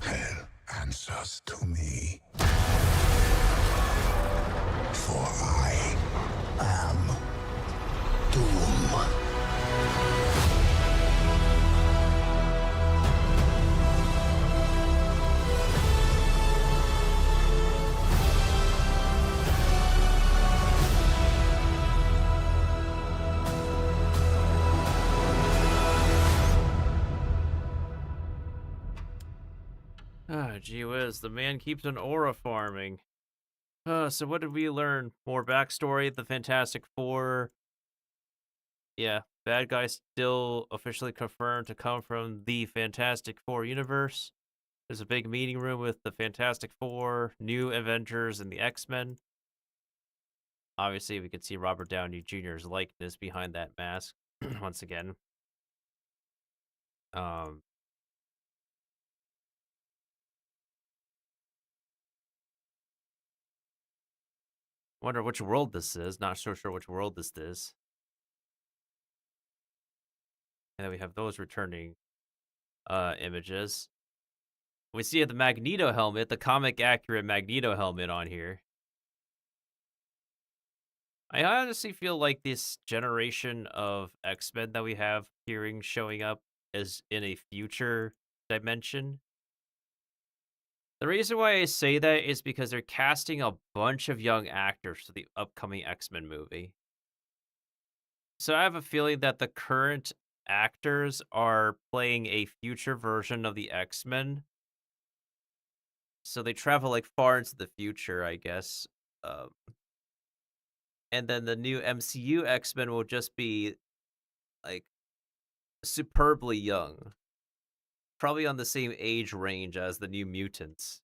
Hell answers to me. For I am Doom. Ah, gee whiz, the man keeps an aura farming. So what did we learn? More backstory, the Fantastic Four. Yeah, bad guy still officially confirmed to come from the Fantastic Four universe. There's a big meeting room with the Fantastic Four, New Avengers, and the X-Men. Obviously, we could see Robert Downey Jr.'s likeness behind that mask once again. Wonder which world this is. Not so sure which world this is. And then we have those returning images. We see the Magneto helmet, the comic accurate Magneto helmet on here. I honestly feel like this generation of X-Men that we have showing up is in a future dimension. The reason why I say that is because they're casting a bunch of young actors for the upcoming X-Men movie. So I have a feeling that the current actors are playing a future version of the X-Men. So they travel like far into the future, I guess. Um, and then the new MCU X-Men will just be like superbly young. Probably on the same age range as the New Mutants.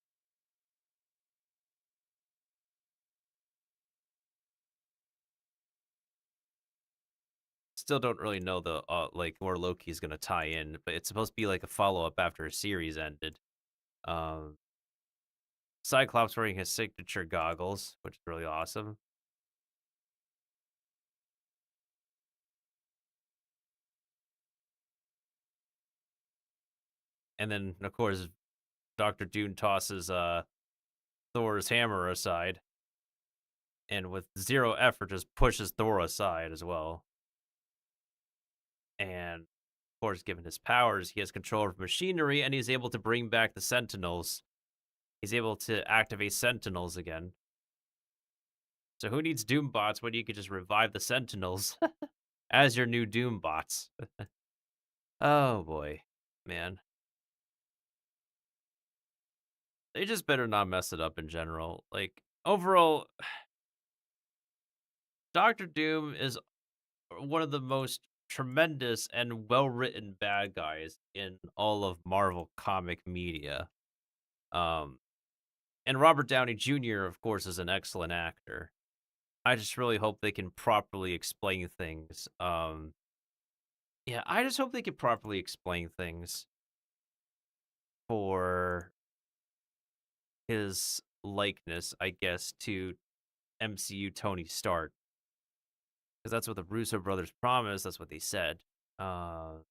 Still don't really know the like where Loki's gonna tie in, but it's supposed to be like a follow-up after a series ended. Um Cyclops wearing his signature goggles, which is really awesome. And then of course Doctor Doom tosses Thor's hammer aside and with zero effort just pushes Thor aside as well. And of course, given his powers, he has control of machinery and he's able to bring back the Sentinels. He's able to activate Sentinels again. So who needs Doombots when you could just revive the Sentinels as your new Doombots? Oh boy, man. They just better not mess it up in general. Like, overall, Doctor Doom is one of the most tremendous and well-written bad guys in all of Marvel comic media. Um, and Robert Downey Jr., of course, is an excellent actor. I just really hope they can properly explain things. Yeah, I just hope they can properly explain things for his likeness, I guess, to MCU Tony Stark. Because that's what the Russo brothers promised. That's what they said. That's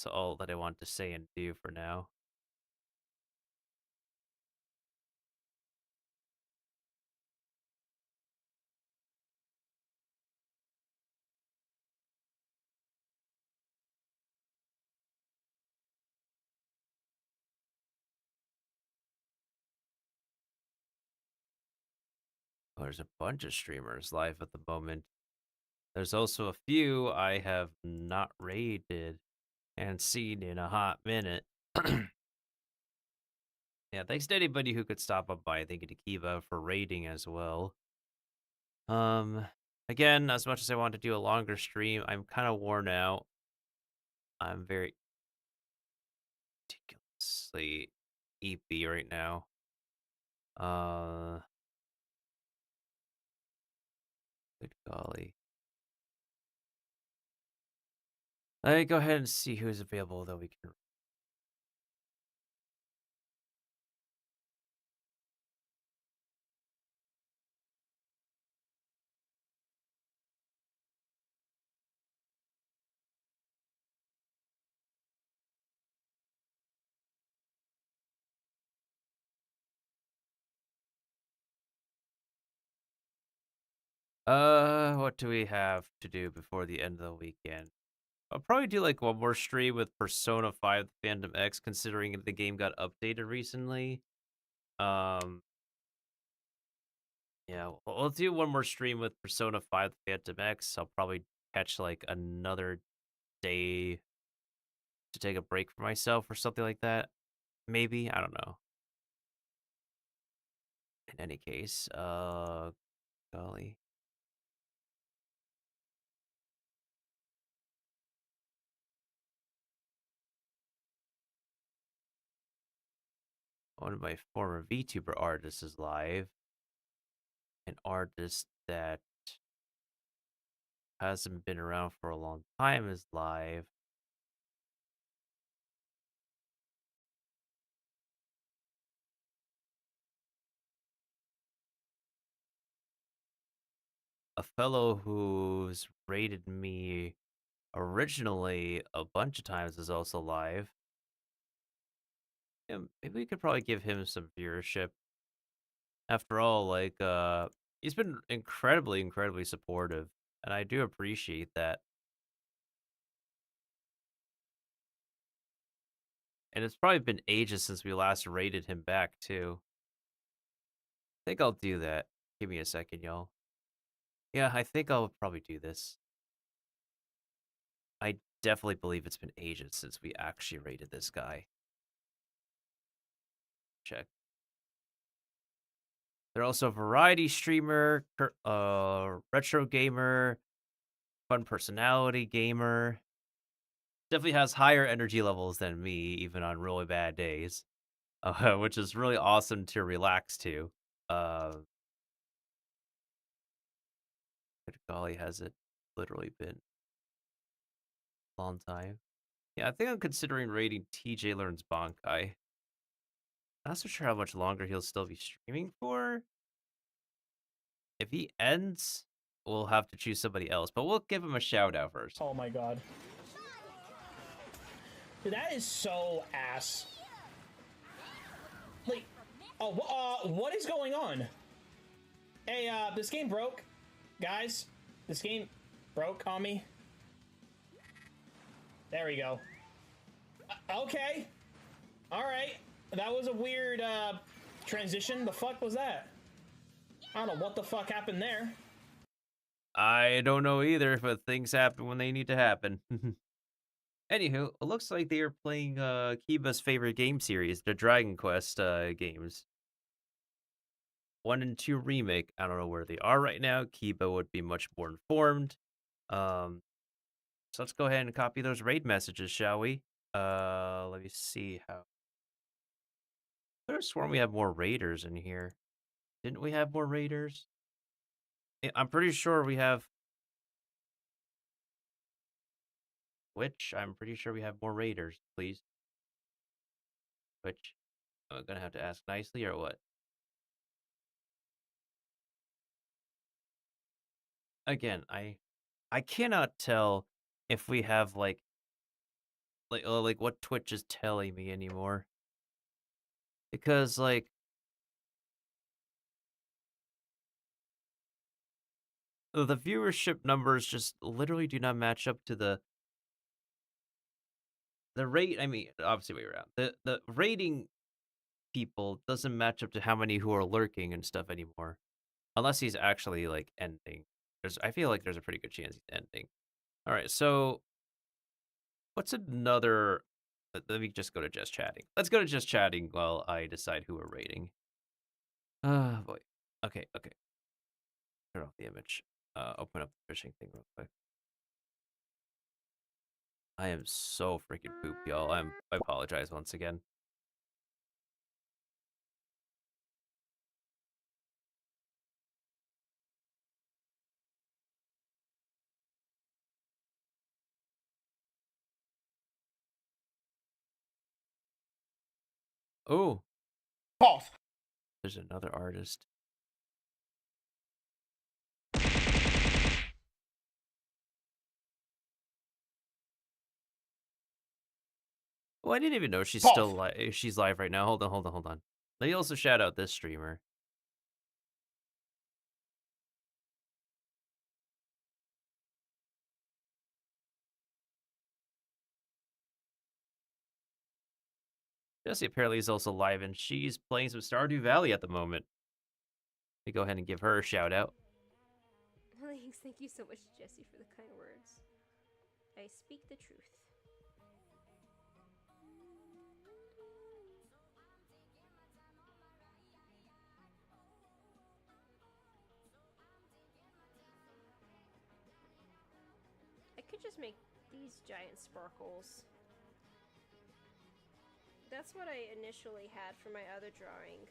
all that I want to say and do for now. Oh, there's a bunch of streamers live at the moment. There's also a few I have not raided and seen in a hot minute. Yeah, thanks to anybody who could stop up by. Thank you to Kiva for raiding as well. Again, as much as I want to do a longer stream, I'm kind of worn out. I'm very ridiculously EP right now. Good golly. Let me go ahead and see who's available that we can. What do we have to do before the end of the weekend? I'll probably do like one more stream with Persona 5 Phantom X, considering the game got updated recently. Yeah, we'll do one more stream with Persona 5 Phantom X. I'll probably catch like another day to take a break for myself or something like that. Maybe, I don't know. In any case, golly. One of my former VTuber artists is live. An artist that hasn't been around for a long time is live. A fellow who's rated me originally a bunch of times is also live. Yeah, maybe we could probably give him some viewership. After all, like, he's been incredibly supportive, and I do appreciate that. And it's probably been ages since we last rated him back, too. I think I'll do that. Give me a second, y'all. Yeah, I think I'll probably do this. I definitely believe it's been ages since we actually rated this guy. Check. They're also a variety streamer, retro gamer, fun personality gamer. Definitely has higher energy levels than me, even on really bad days, which is really awesome to relax to. Good golly, has it literally been a long time? Yeah, I think I'm considering rating TJ Learns Bankai. Not so sure how much longer he'll still be streaming for. If he ends, we'll have to choose somebody else, but we'll give him a shout out first. Oh my god. Dude, that is so ass. Like, oh, what is going on? Hey, this game broke. Guys, this game broke on me. There we go. Okay. Alright. That was a weird, transition. The fuck was that? I don't know what the fuck happened there. I don't know either, but things happen when they need to happen. Anywho, it looks like they are playing Kiba's favorite game series, the Dragon Quest games. 1 and 2 remake. I don't know where they are right now. Kiba would be much more informed. So let's go ahead and copy those raid messages, shall we? Let me see how. I could have sworn we have more raiders in here. Didn't we have more raiders? I'm pretty sure we have. Which I'm pretty sure we have more raiders, please. Which I'm gonna have to ask nicely or what? Again, I cannot tell if we have like what Twitch is telling me anymore. Because like the viewership numbers just literally do not match up to the rate. I mean, obviously way around. The rating people doesn't match up to how many who are lurking and stuff anymore. Unless he's actually like ending. I feel like there's a pretty good chance he's ending. All right, so what's another? Let me just go to just chatting. Let's go to just chatting while I decide who we're rating. Oh boy. Okay. Turn off the image. Open up the fishing thing real quick. I am so freaking pooped, y'all. I apologize once again. Oh, Pause. there's another artist. Oh, I didn't even know she's still live. She's live right now. Hold on. Let me also shout out this streamer. Jessie apparently is also live, and she's playing some Stardew Valley at the moment. Let me go ahead and give her a shout out. Thanks, thank you so much, Jesse, for the kind words. I speak the truth. I could just make these giant sparkles. That's what I initially had for my other drawing.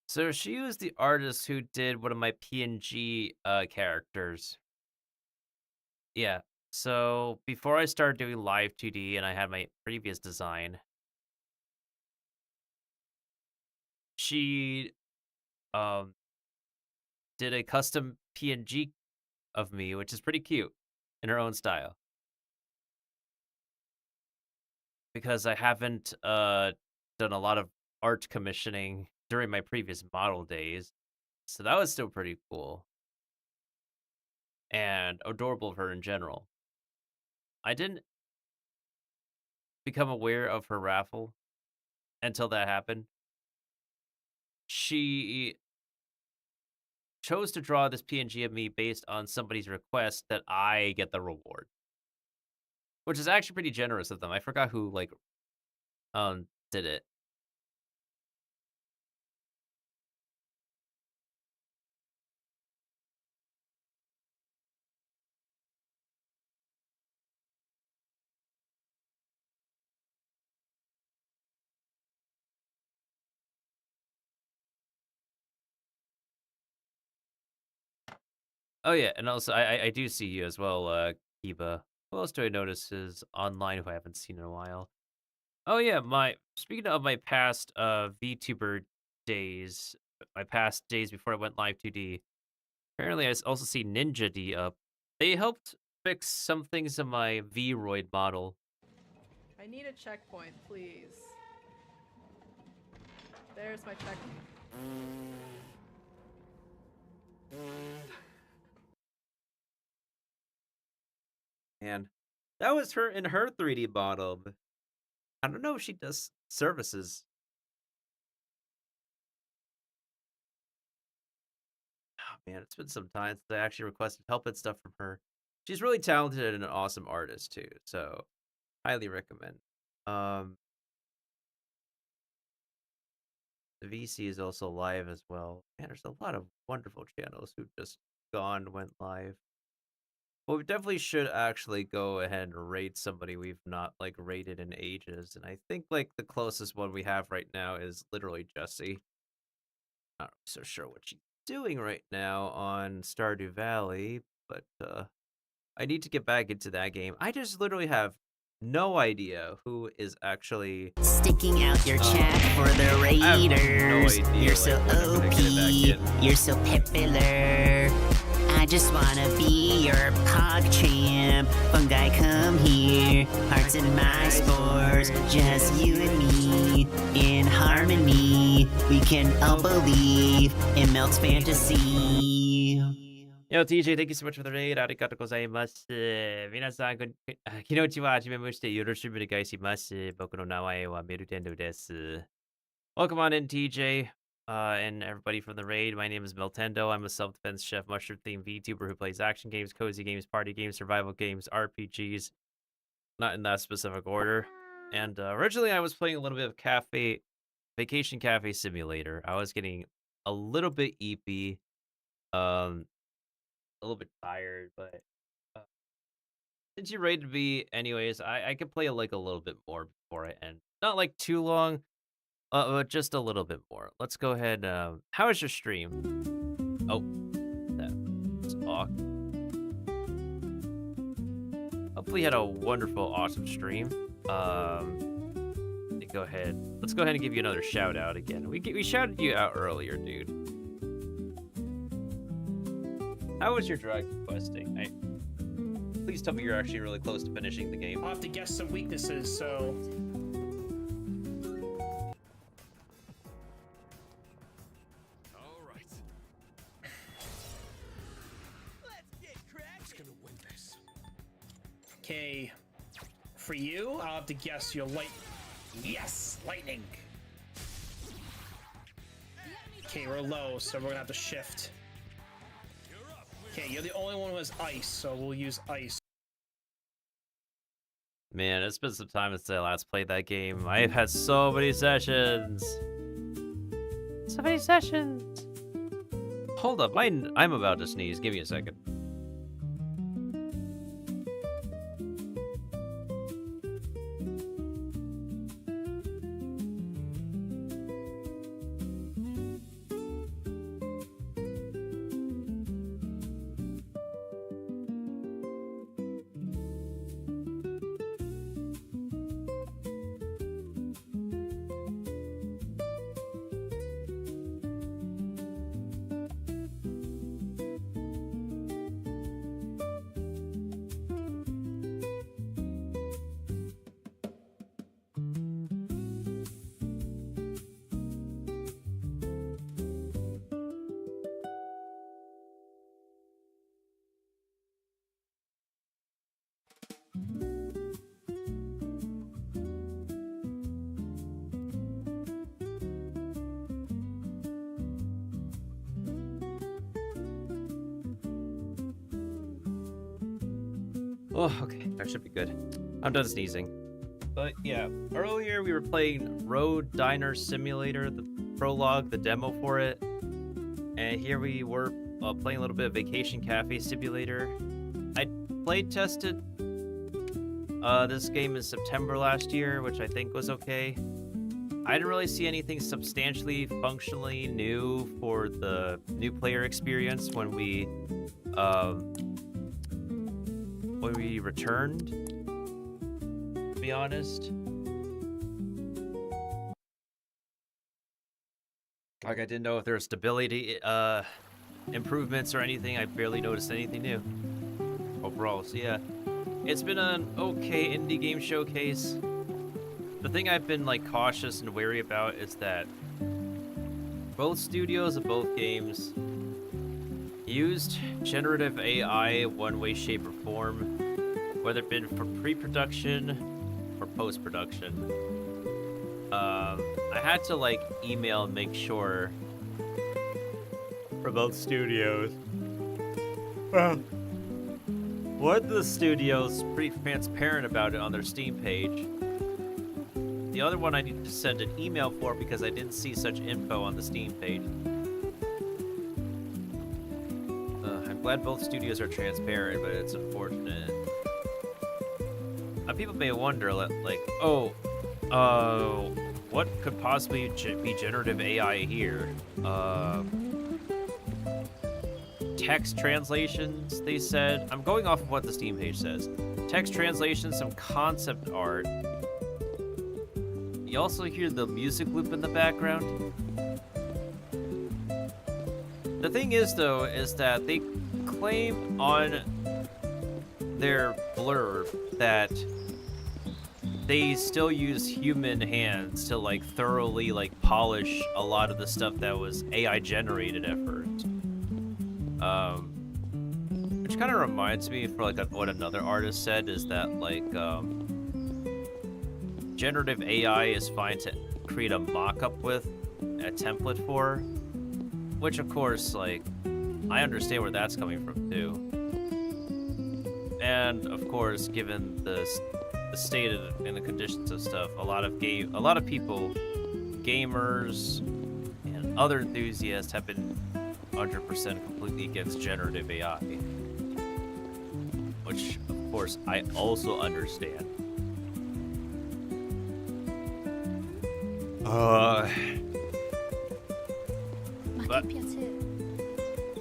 So she was the artist who did one of my PNG characters. Yeah. So before I started doing live 2D and I had my previous design, she did a custom PNG of me, which is pretty cute in her own style. Because I haven't done a lot of art commissioning during my previous model days. So that was still pretty cool. And adorable of her in general. I didn't become aware of her raffle until that happened. She chose to draw this PNG of me based on somebody's request that I get the reward, which is actually pretty generous of them. I forgot who did it. Oh yeah, and also I do see you as well, Kiba. Who else do I notice is online who I haven't seen in a while? Oh yeah, speaking of my past VTuber days, my past days before I went live 2D. Apparently, also see Ninja D up. They helped fix some things in my Vroid model. I need a checkpoint, please. There's my checkpoint. And that was her in her 3D model. But I don't know if she does services. Oh man, it's been some time since I actually requested help and stuff from her. She's really talented and an awesome artist too, so highly recommend. The VC is also live as well. Man, there's a lot of wonderful channels who just went live. Well, we definitely should actually go ahead and rate somebody we've not rated in ages, and I think the closest one we have right now is literally Jessie. Not really so sure what she's doing right now on Stardew Valley, but I need to get back into that game. I just literally have no idea who is actually sticking out your chat for the raiders. You're so OP. You're so popular. I just wanna be your pog champ. Fungi, come here. Hearts in my spores. Just you and me. In harmony. We can all believe in Melt's fantasy. Yo, TJ, thank you so much for the raid. Arigatou gozaimasu. Minasan, konnichiwa. Hajimemashite. Yoroshiku onegaishimasu. Boku no nawae wa Miltendo desu. Welcome on in, TJ. And everybody from the raid. My name is Miltendo. I'm a self-defense chef, mushroom-themed VTuber who plays action games, cozy games, party games, survival games, RPGs. Not in that specific order. And originally I was playing a little bit of Vacation Cafe Simulator. I was getting a little bit eepy. A little bit tired, but since you rated me anyways, I could play a little bit more before I end. Not too long, but just a little bit more. Let's go ahead. How is your stream? Oh, that's off. Hopefully you had a wonderful, awesome stream. Go ahead. Let's go ahead and give you another shout out again. We shouted you out earlier, dude. How was your dragon questing? Please tell me you're actually really close to finishing the game. I'll have to guess some weaknesses, so... Alright. Let's get cracking. Who's gonna win this? Okay. For you, I'll have to guess your light... Yes! Lightning! Okay, we're low, so we're gonna have to shift. Okay, you're the only one who has ice, so we'll use ice. Man, it's been some time since I last played that game. I've had so many sessions. So many sessions. Hold up, I'm about to sneeze. Give me a second. Oh, okay. That should be good. I'm done sneezing. But yeah, earlier we were playing Road Diner Simulator, the prologue, the demo for it. And here we were playing a little bit of Vacation Cafe Simulator. I played tested this game in September last year, which I think was okay. I didn't really see anything substantially, functionally new for the new player experience when we returned, to be honest. Like, I didn't know if there was stability improvements or anything. I barely noticed anything new overall. So yeah, it's been an okay indie game showcase. The thing I've been like cautious and wary about is that both studios of both games used generative AI one way, shape, or form, whether it been for pre-production or post-production. I had to like email and make sure for both studios. One of the studios pretty transparent about it on their Steam page. The other one I needed to send an email for because I didn't see such info on the Steam page. I'm glad both studios are transparent, but it's unfortunate. People may wonder, like, what could possibly be generative AI here? Text translations, they said. I'm going off of what the Steam page says. Text translations, some concept art. You also hear the music loop in the background. The thing is, though, is that they claim on their blurb that they still use human hands to like thoroughly like polish a lot of the stuff that was AI generated at first. Which kind of reminds me for like what another artist said is that like generative AI is fine to create a mock-up with, a template for, which of course like I understand where that's coming from too. And of course, given the state and the conditions of stuff, a lot of people, gamers and other enthusiasts have been 100% completely against generative AI, which of course I also understand.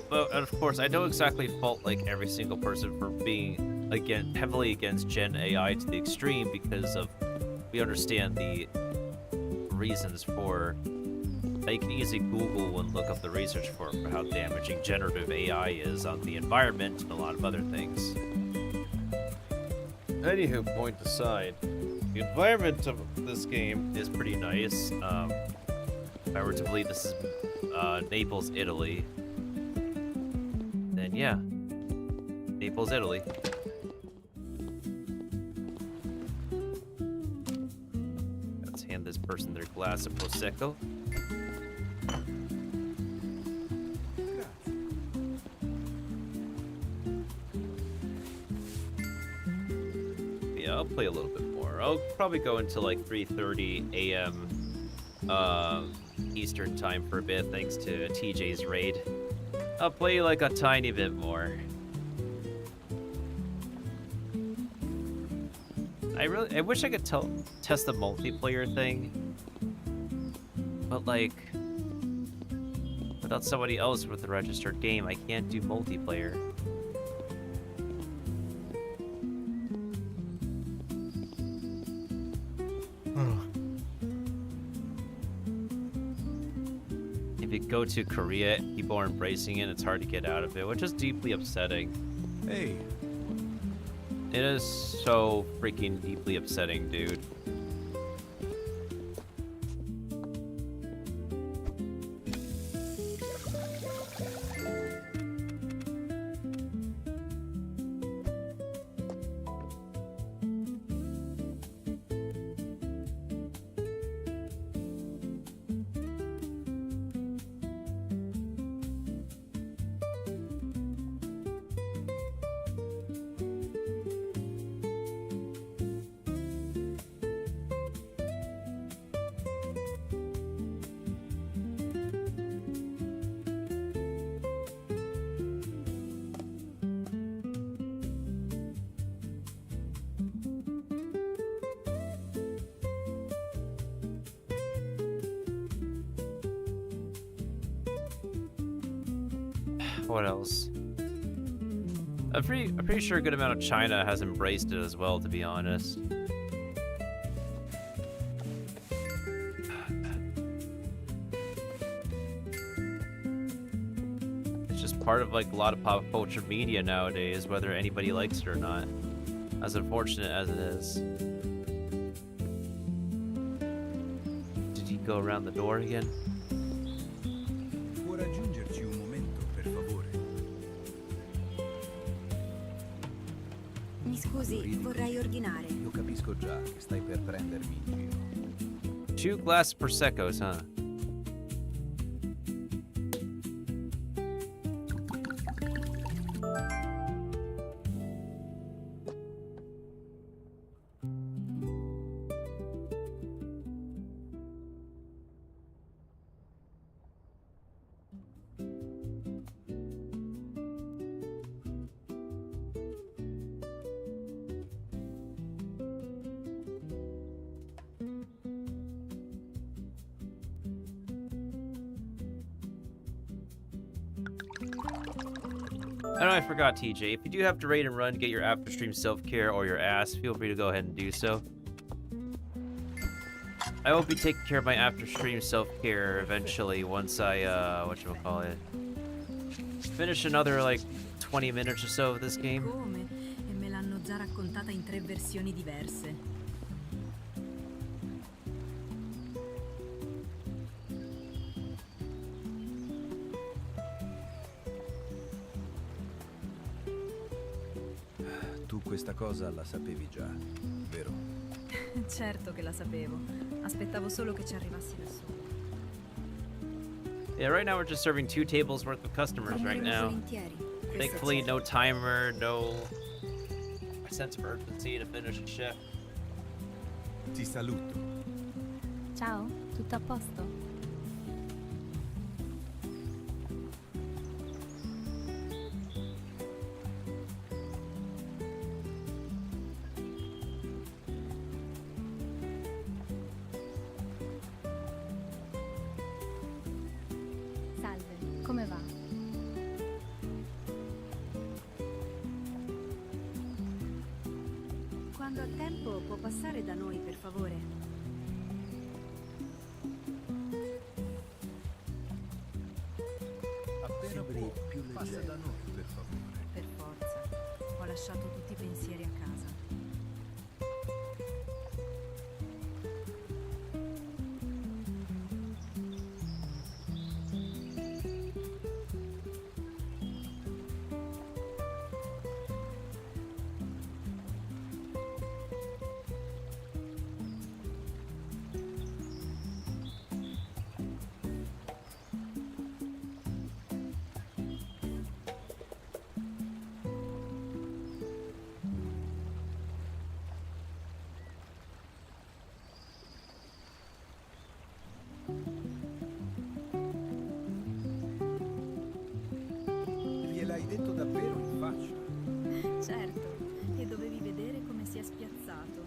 But of course, I don't exactly fault like every single person for being heavily against Gen AI to the extreme because of we understand the reasons for. You can easily Google and look up the research for how damaging generative AI is on the environment and a lot of other things. Anywho, point aside, the environment of this game is pretty nice. If I were to believe this is Naples, Italy, then yeah, Naples, Italy. Let's hand this person their glass of Prosecco. Yeah, I'll play a little bit more. I'll probably go until like 3:30 a.m. Eastern time for a bit, thanks to TJ's raid. I'll play like a tiny bit more. I wish I could test the multiplayer thing, but like without somebody else with a registered game, I can't do multiplayer. If you go to Korea, people are embracing it, it's hard to get out of it, which is deeply upsetting. Hey. It is so freaking deeply upsetting, dude. What else? I'm pretty sure a good amount of China has embraced it as well, to be honest. It's just part of like a lot of pop culture media nowadays, whether anybody likes it or not. As unfortunate as it is. Did he go around the door again? Può raggiungerci un momento, per favore? Mi scusi, vorrei ordinare. Io capisco già che stai per prendermi in giro. 2 glass Prosecco's, huh? I know I forgot, TJ. If you do have to raid and run, get your after stream self-care or your ass, feel free to go ahead and do so. I will be taking care of my after stream self-care eventually once I, whatchamacallit, finish another, like, 20 minutes or so of this game. Come? E me l'hanno già raccontata in 3 versioni diverse. Tu questa cosa la sapevi già, vero? Certo che la sapevo. Aspettavo solo che ci arrivassi nessuno. Yeah, right now we're just serving 2 tables worth of customers right now. Thankfully, no timer, no sense of urgency to finish a shift. Ti saluto. Ciao, tutto a posto? Salve. Come va? Quando ha tempo può passare da noi, per favore? Appena può, passa da noi, per favore. Per forza. Ho lasciato tutti i pensieri a casa. Gliel'hai detto davvero in faccia? Certo, e dovevi vedere come si è spiazzato.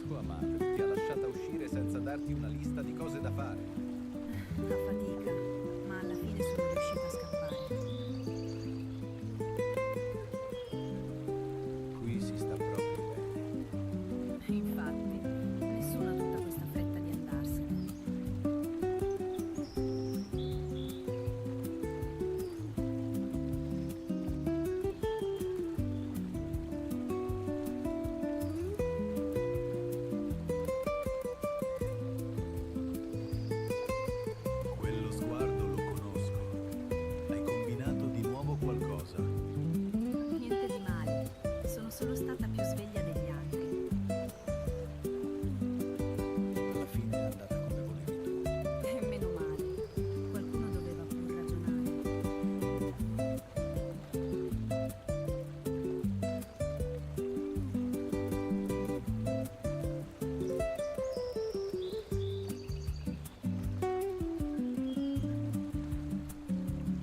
Tua madre ti ha lasciata uscire senza darti una lista di cose da fare. A fatica, ma alla fine sono riuscita a scappare. Qui si sta proprio bene. Infatti, nessuno ha tutta questa fretta di andarsene. Quello sguardo lo conosco. Hai combinato di nuovo qualcosa. Niente di male, sono solo stata più sveglia degli altri. Alla fine è andata come volevi tu. E meno male, qualcuno doveva pur ragionare.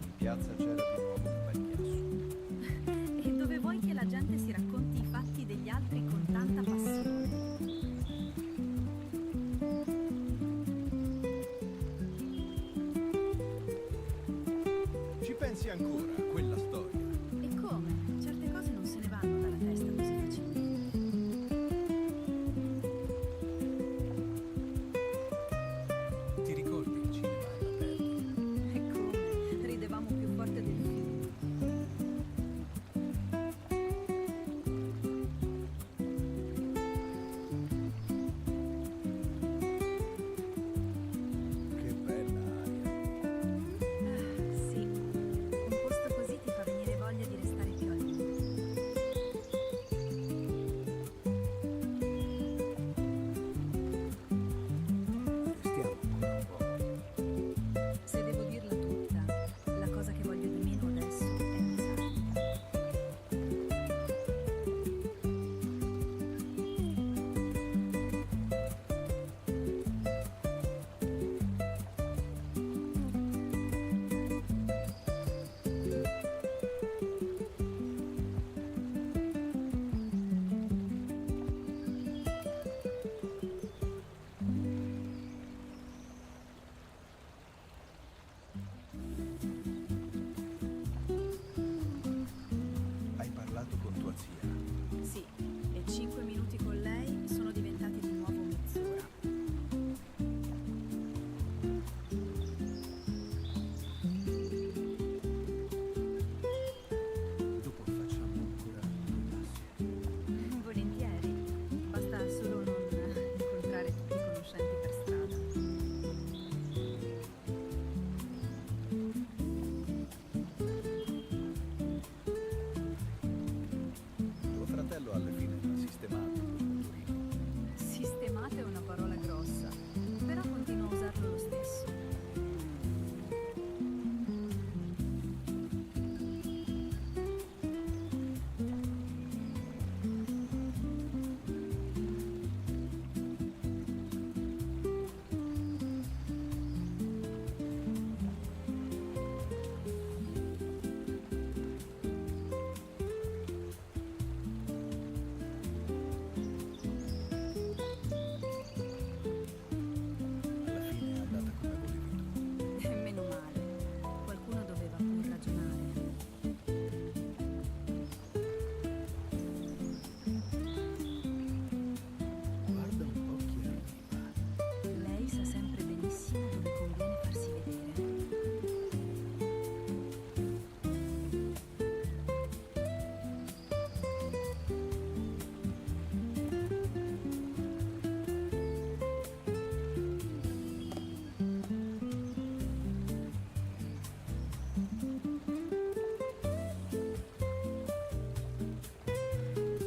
In piazza c'era di nuovo un bel chiasso. E dove vuoi che la gente si racconti i fatti degli altri con tanta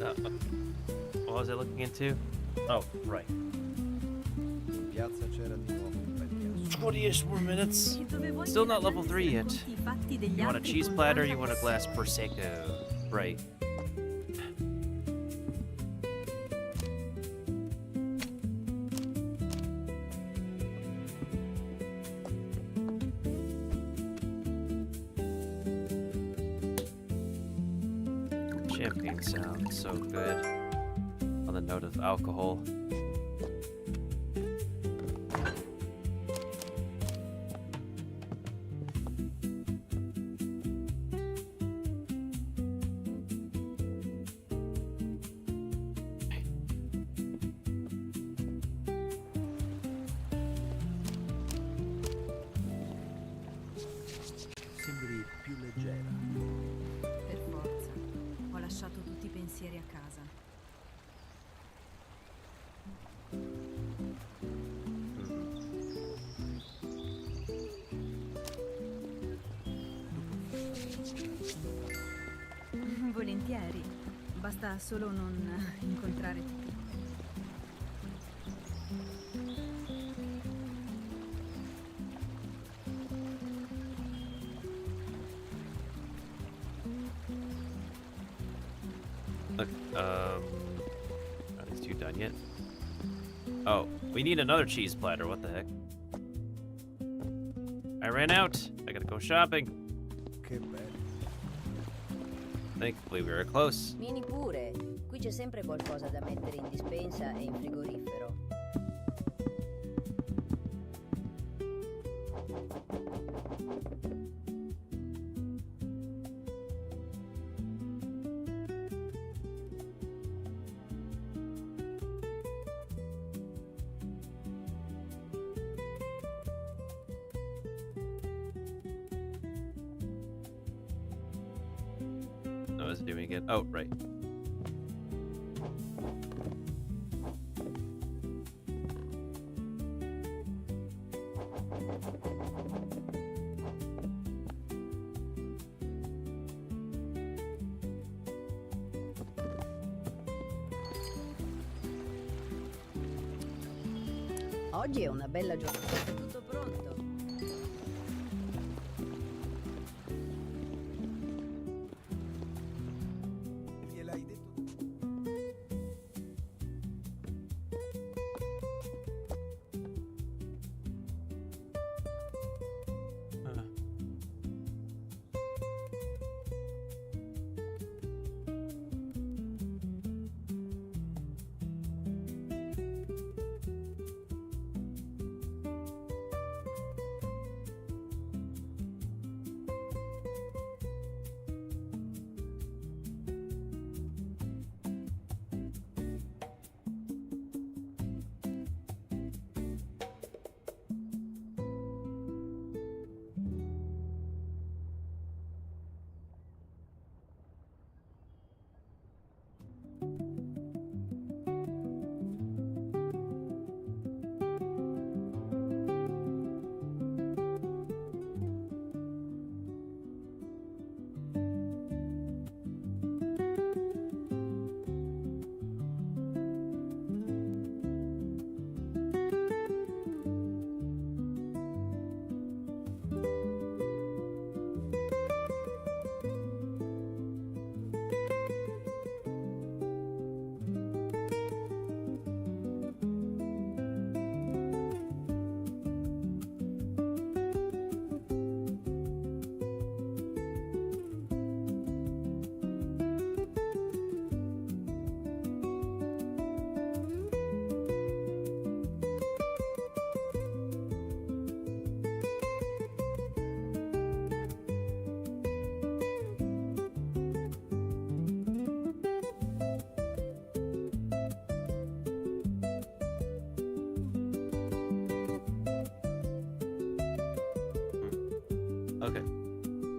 What was I looking into? Oh, right. In piazza c'era di nuovo un bel chiasso. 20-ish more minutes. Still not level 3 yet. You want a cheese platter, you want a glass Prosecco. Right. Champagne sounds so good. On the note of alcohol. Sembri più leggera. Per forza. Ho lasciato tutti i pensieri a casa. Volentieri. Basta solo non incontrare tutti. Look, are these two done yet? Oh, we need another cheese platter. What the heck? I ran out. I gotta go shopping. Che bello. Thankfully, we were close. Vieni pure. Qui c'è sempre qualcosa da mettere in dispensa e in frigorifero. No, I was doing it. Oh, right. Oggi è una bella giornata. È tutto pronto. Gliel'hai detto? Okay.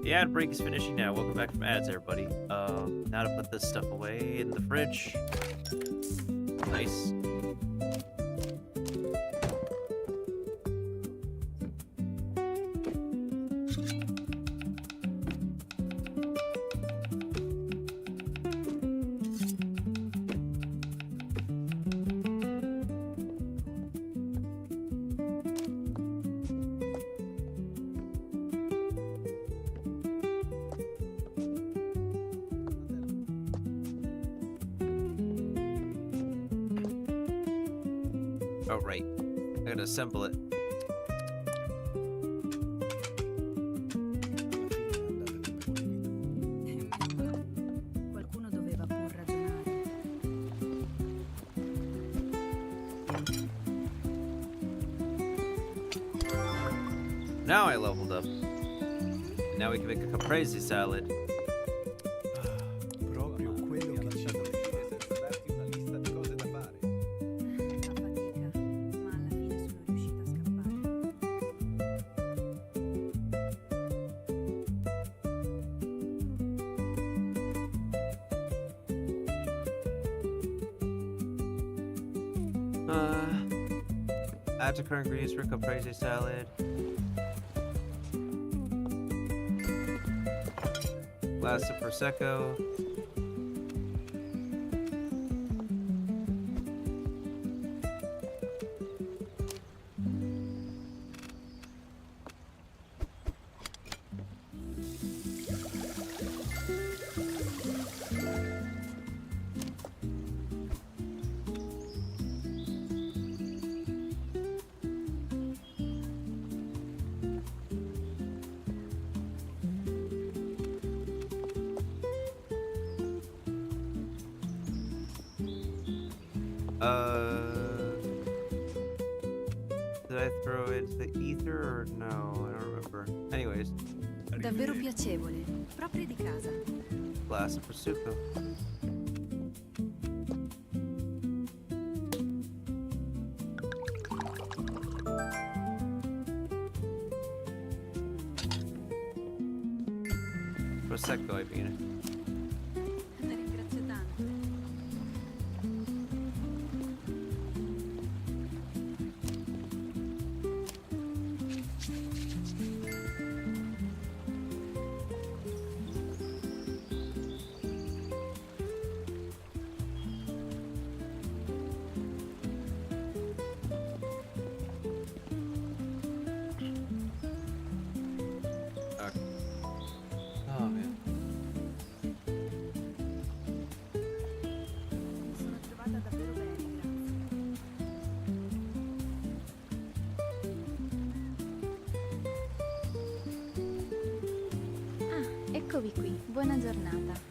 The ad break is finishing now. Welcome back from ads, everybody. Now to put this stuff away in the fridge. Nice. Oh, right. I gotta assemble it. Qualcuno doveva pur ragionare. Now I leveled up. And now we can make a caprese salad. Proprio quello che ci voleva, senza darti una lista di cose da fare. Fa fatica, ma alla fine sono riuscita a scappare. Add to current ingredients for caprese salad. Glass of prosecco. Did I throw it into the ether or no? I don't remember. Anyways, Davvero piacevole, proprio di casa. glass of prosciutto. Prosecco, I mean. Ne ringrazio tanto. Oh man. Mi sono trovata davvero bene, grazie. Ah, eccovi qui. Buona giornata.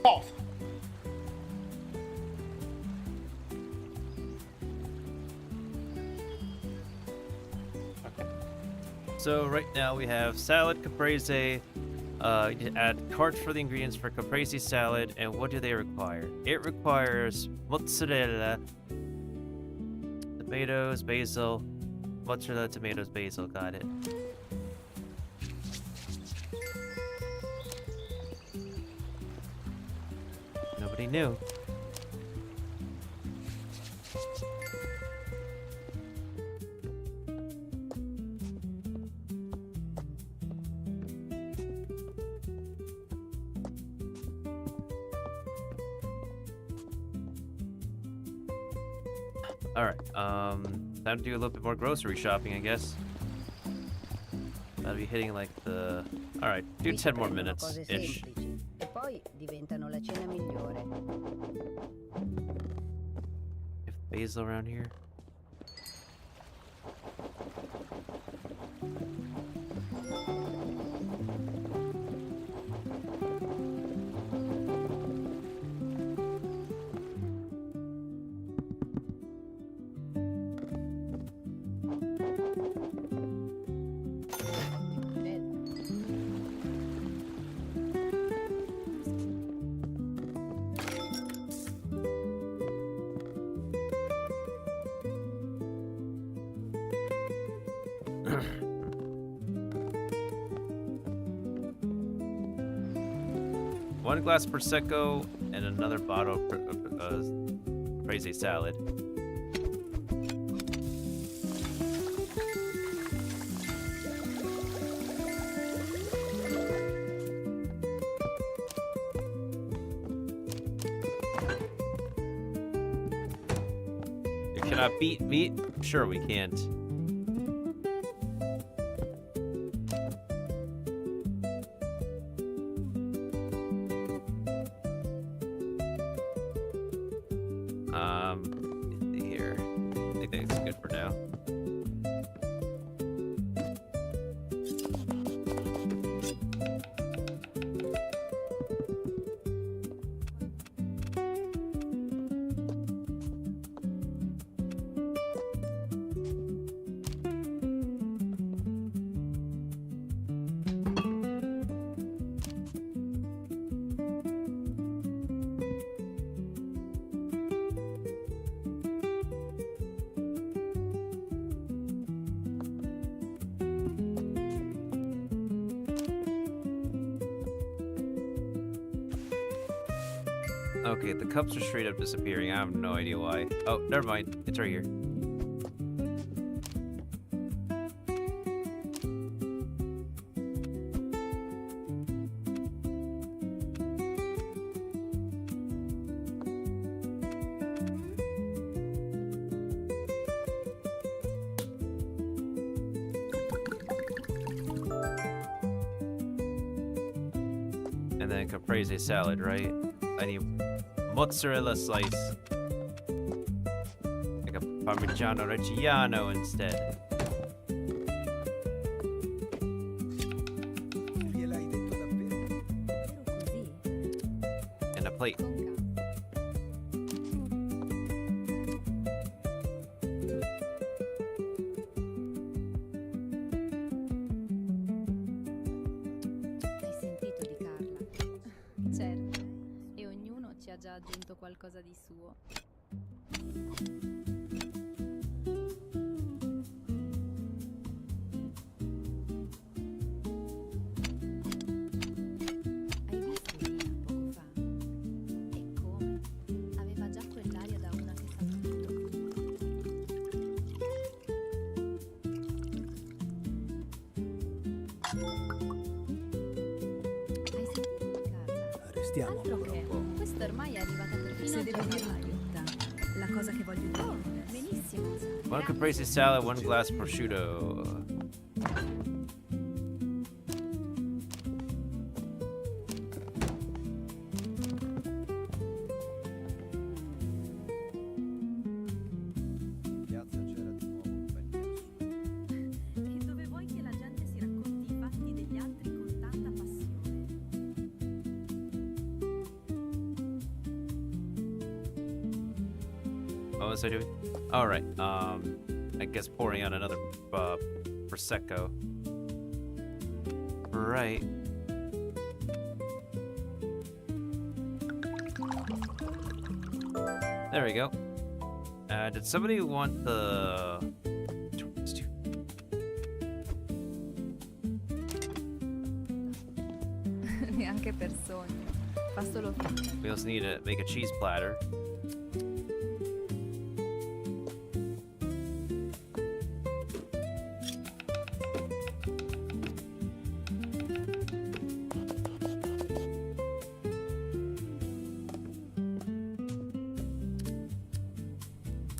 Off. So right now we have salad caprese. You add cart for the ingredients for caprese salad, and what do they require? It requires mozzarella, tomatoes, basil, mozzarella, tomatoes, basil. Got it. Nobody knew. Alright, time to do a little bit more grocery shopping, I guess. I'll be hitting like the... Alright, do 10 more minutes-ish. E poi diventano la cena migliore. If basil around here. One glass prosecco and another bottle of crazy salad. You cannot beat meat? Sure we can't. Here. I think that's good for now. Okay, the cups are straight up disappearing. I have no idea why. Oh, never mind. It's right here. And then caprese salad, right? I need mozzarella slice. Like a Parmigiano Reggiano instead. Gliel'hai detto davvero? And a plate. Hai sentito di Carla? Certo, e ognuno ci ha già aggiunto qualcosa di suo. Hai visto Lina poco fa? E come? Aveva già quell'aria da una che sa tutto. Hai sentito di Carla? Restiamo Altro ancora che, un po'. questa ormai è arrivata perfino Se al devo dirla giornale. tutta, la cosa che voglio dire Oh, adesso. benissimo. One caprese salad, one glass prosciutto. In piazza c'era di nuovo un bel chiasso. E dove vuoi che la gente si racconti i fatti degli altri con tanta passione. What was I doing? All right. I guess pouring out another prosecco. Right. There we go. Did somebody want the... Neanche per sogno. Fa solo finta. We also need to make a cheese platter.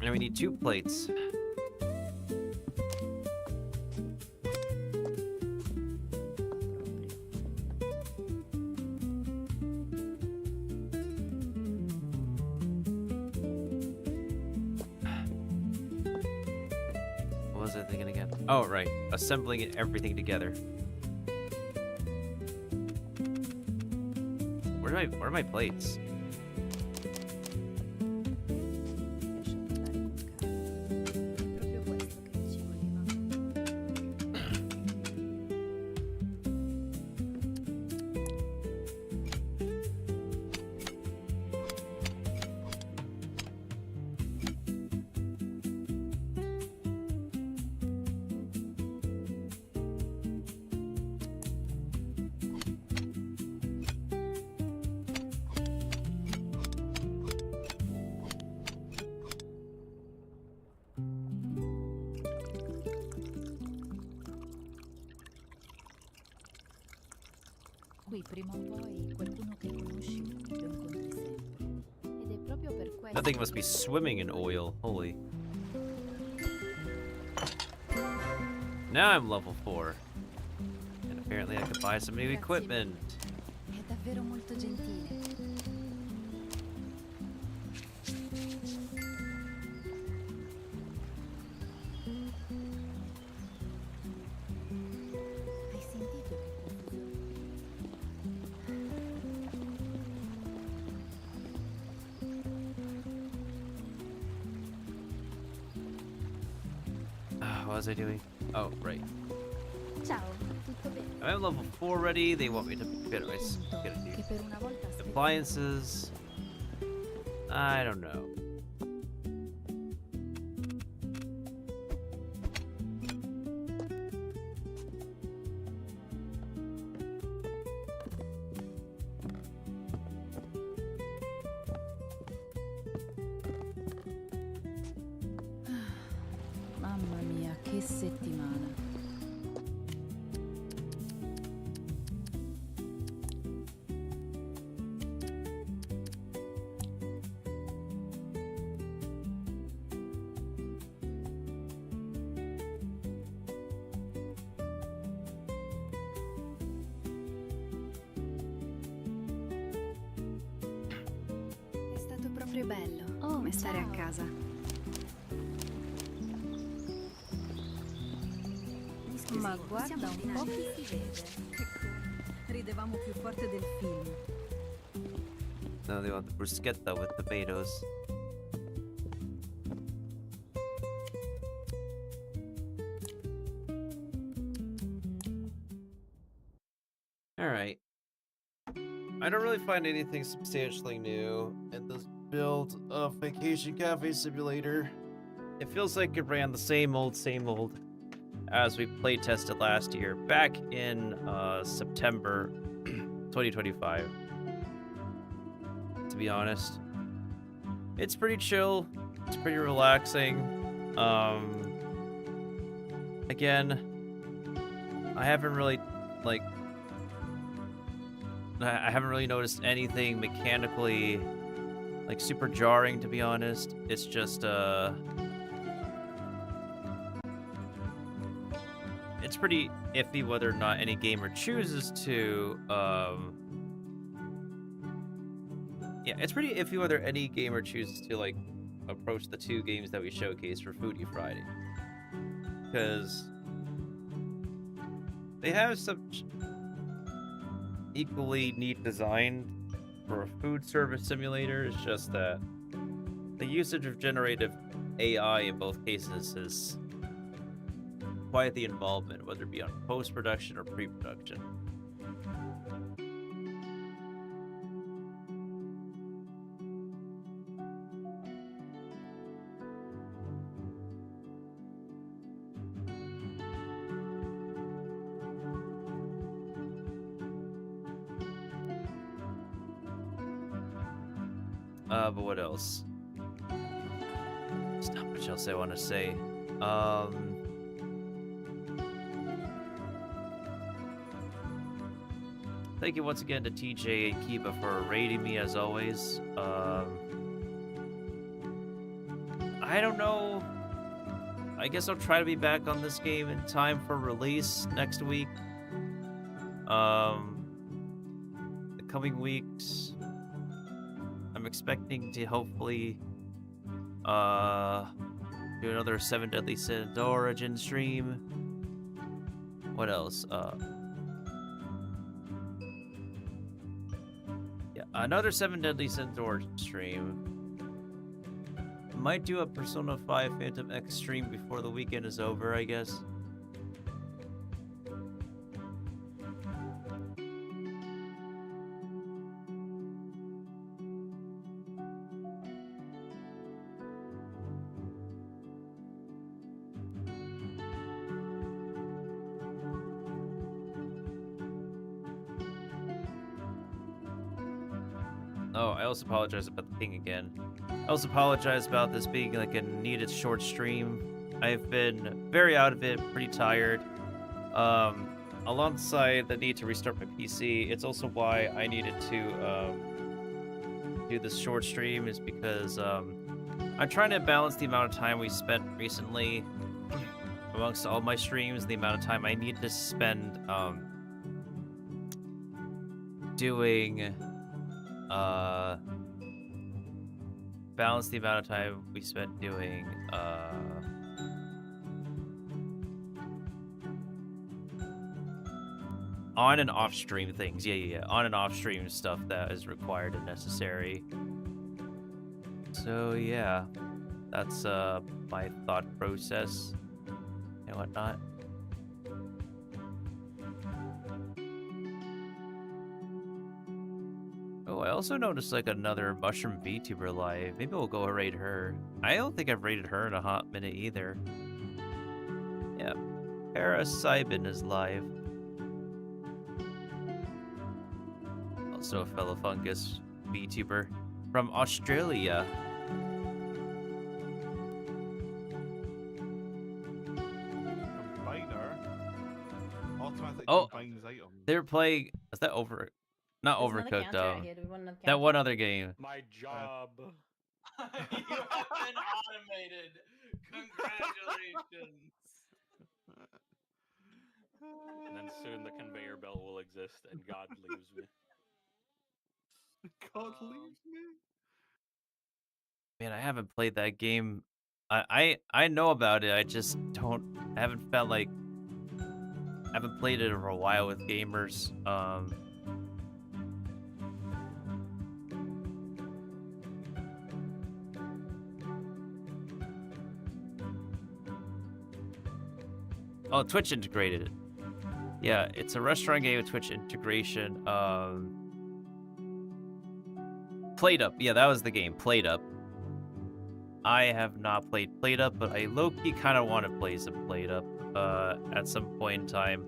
And we need 2 plates. What was I thinking again? Oh, right. Assembling everything together. Where are my plates? Proprio questo che ci voleva. Qui prima o poi qualcuno che conosci lo incontri sempre. Ed è proprio per questo. That thing must be swimming in oil. Holy. Now I'm level 4. And apparently I could buy some new equipment. È davvero molto gentile. Hai sentito che confusione? What was I doing? Oh, right. Ciao, tutto bene? I'm level 4 already. They want me to get Che per una volta appliances. I don't know. Mamma mia, che settimana. È stato proprio bello, come stare a casa. Ma guarda un po' chi si vede. Ridevamo più forte del film. Now they want the bruschetta with tomatoes. Alright. I don't really find anything substantially new in this build of Vacation Cafe Simulator. It feels like it ran the same old as we play tested last year, back in September 2025. To be honest, it's pretty chill. It's pretty relaxing. Again, I haven't really I haven't really noticed anything mechanically super jarring, to be honest. It's just it's pretty iffy whether or not any gamer chooses to yeah, it's pretty iffy whether any gamer chooses to approach the 2 games that we showcased for Foodie Friday, because they have such equally neat design for a food service simulator. It's just that The usage of generative AI in both cases is quite the involvement, whether it be on post-production or pre-production. But what else? There's not much else I want to say. Thank you once again to TJ and Kiba for rating me as always. I don't know. I guess I'll try to be back on this game in time for release next week. The coming weeks, I'm expecting to hopefully do another 7 Deadly Sins Origin stream. What else? Yeah, another 7 Deadly Sins Origin stream. Might do a Persona 5 Phantom X stream before the weekend is over, I guess. Oh, I also apologize about the ping again. I also apologize about this being like a needed short stream. I've been very out of it, pretty tired. Alongside the need to restart my PC, it's also why I needed to do this short stream, is because I'm trying to balance the amount of time we spent recently amongst all my streams, the amount of time I need to spend doing balance the amount of time we spent doing on and off stream things. Yeah. On and off stream stuff that is required and necessary. So yeah, that's my thought process and whatnot. Oh, I also noticed like another Mushroom VTuber live. Maybe we'll go raid her. I don't think I've raided her in a hot minute either. Yeah, Parasibin is live. Also a fellow Fungus VTuber from Australia. Oh, they're playing. Is that over? Not Overcooked, that one other game. My job. You have been automated. Congratulations. And then soon the conveyor belt will exist and God leaves me. God leaves me? Man, I haven't played that game. I know about it. I just I haven't felt like I haven't played it for a while with gamers. Oh, Twitch integrated it. Yeah, it's a restaurant game with Twitch integration. Played Up. Yeah, that was the game. Played Up. I have not played Played Up, but I low-key kind of want to play some Played Up at some point in time.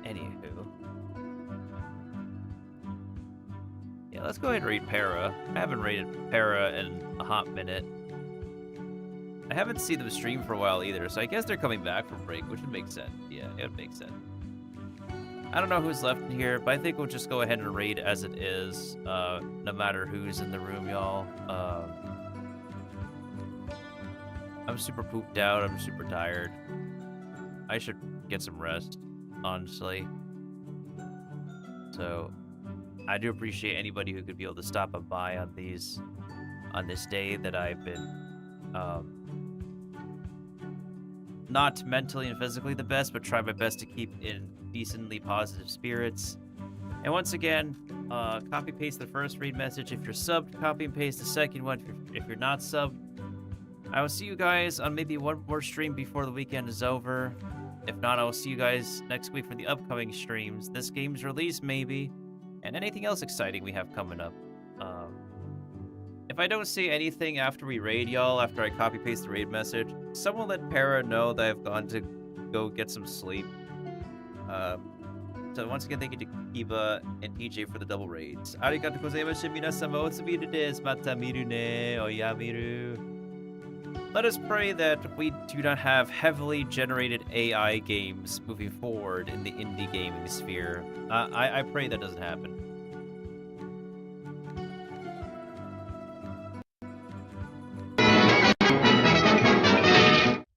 Anywho. Yeah, let's go ahead and raid Para. I haven't raided Para in a hot minute. I haven't seen them stream for a while either, so I guess they're coming back from break, which would make sense. Yeah, it would make sense. I don't know who's left in here, but I think we'll just go ahead and raid as it is, no matter who's in the room, y'all. I'm super pooped out. I'm super tired. I should get some rest, honestly. So, I do appreciate anybody who could be able to stop by on this day that I've been, not mentally and physically the best, but try my best to keep in decently positive spirits. And once again, copy paste the first raid message if you're subbed, copy and paste the second one if you're not subbed. I will see you guys on maybe one more stream before the weekend is over. If not, I will see you guys next week for the upcoming streams, this game's release maybe, and anything else exciting we have coming up. If I don't see anything after we raid y'all, after I copy paste the raid message, someone let Para know that I've gone to go get some sleep. So once again, thank you to Kiba and DJ for the double raids. Arigatou gozaimasu minasama, otsubiru desu, mata miru ne, oyamiru. Let us pray that we do not have heavily generated AI games moving forward in the indie gaming sphere. I pray that doesn't happen.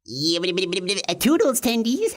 Yeah, toodles, tendies.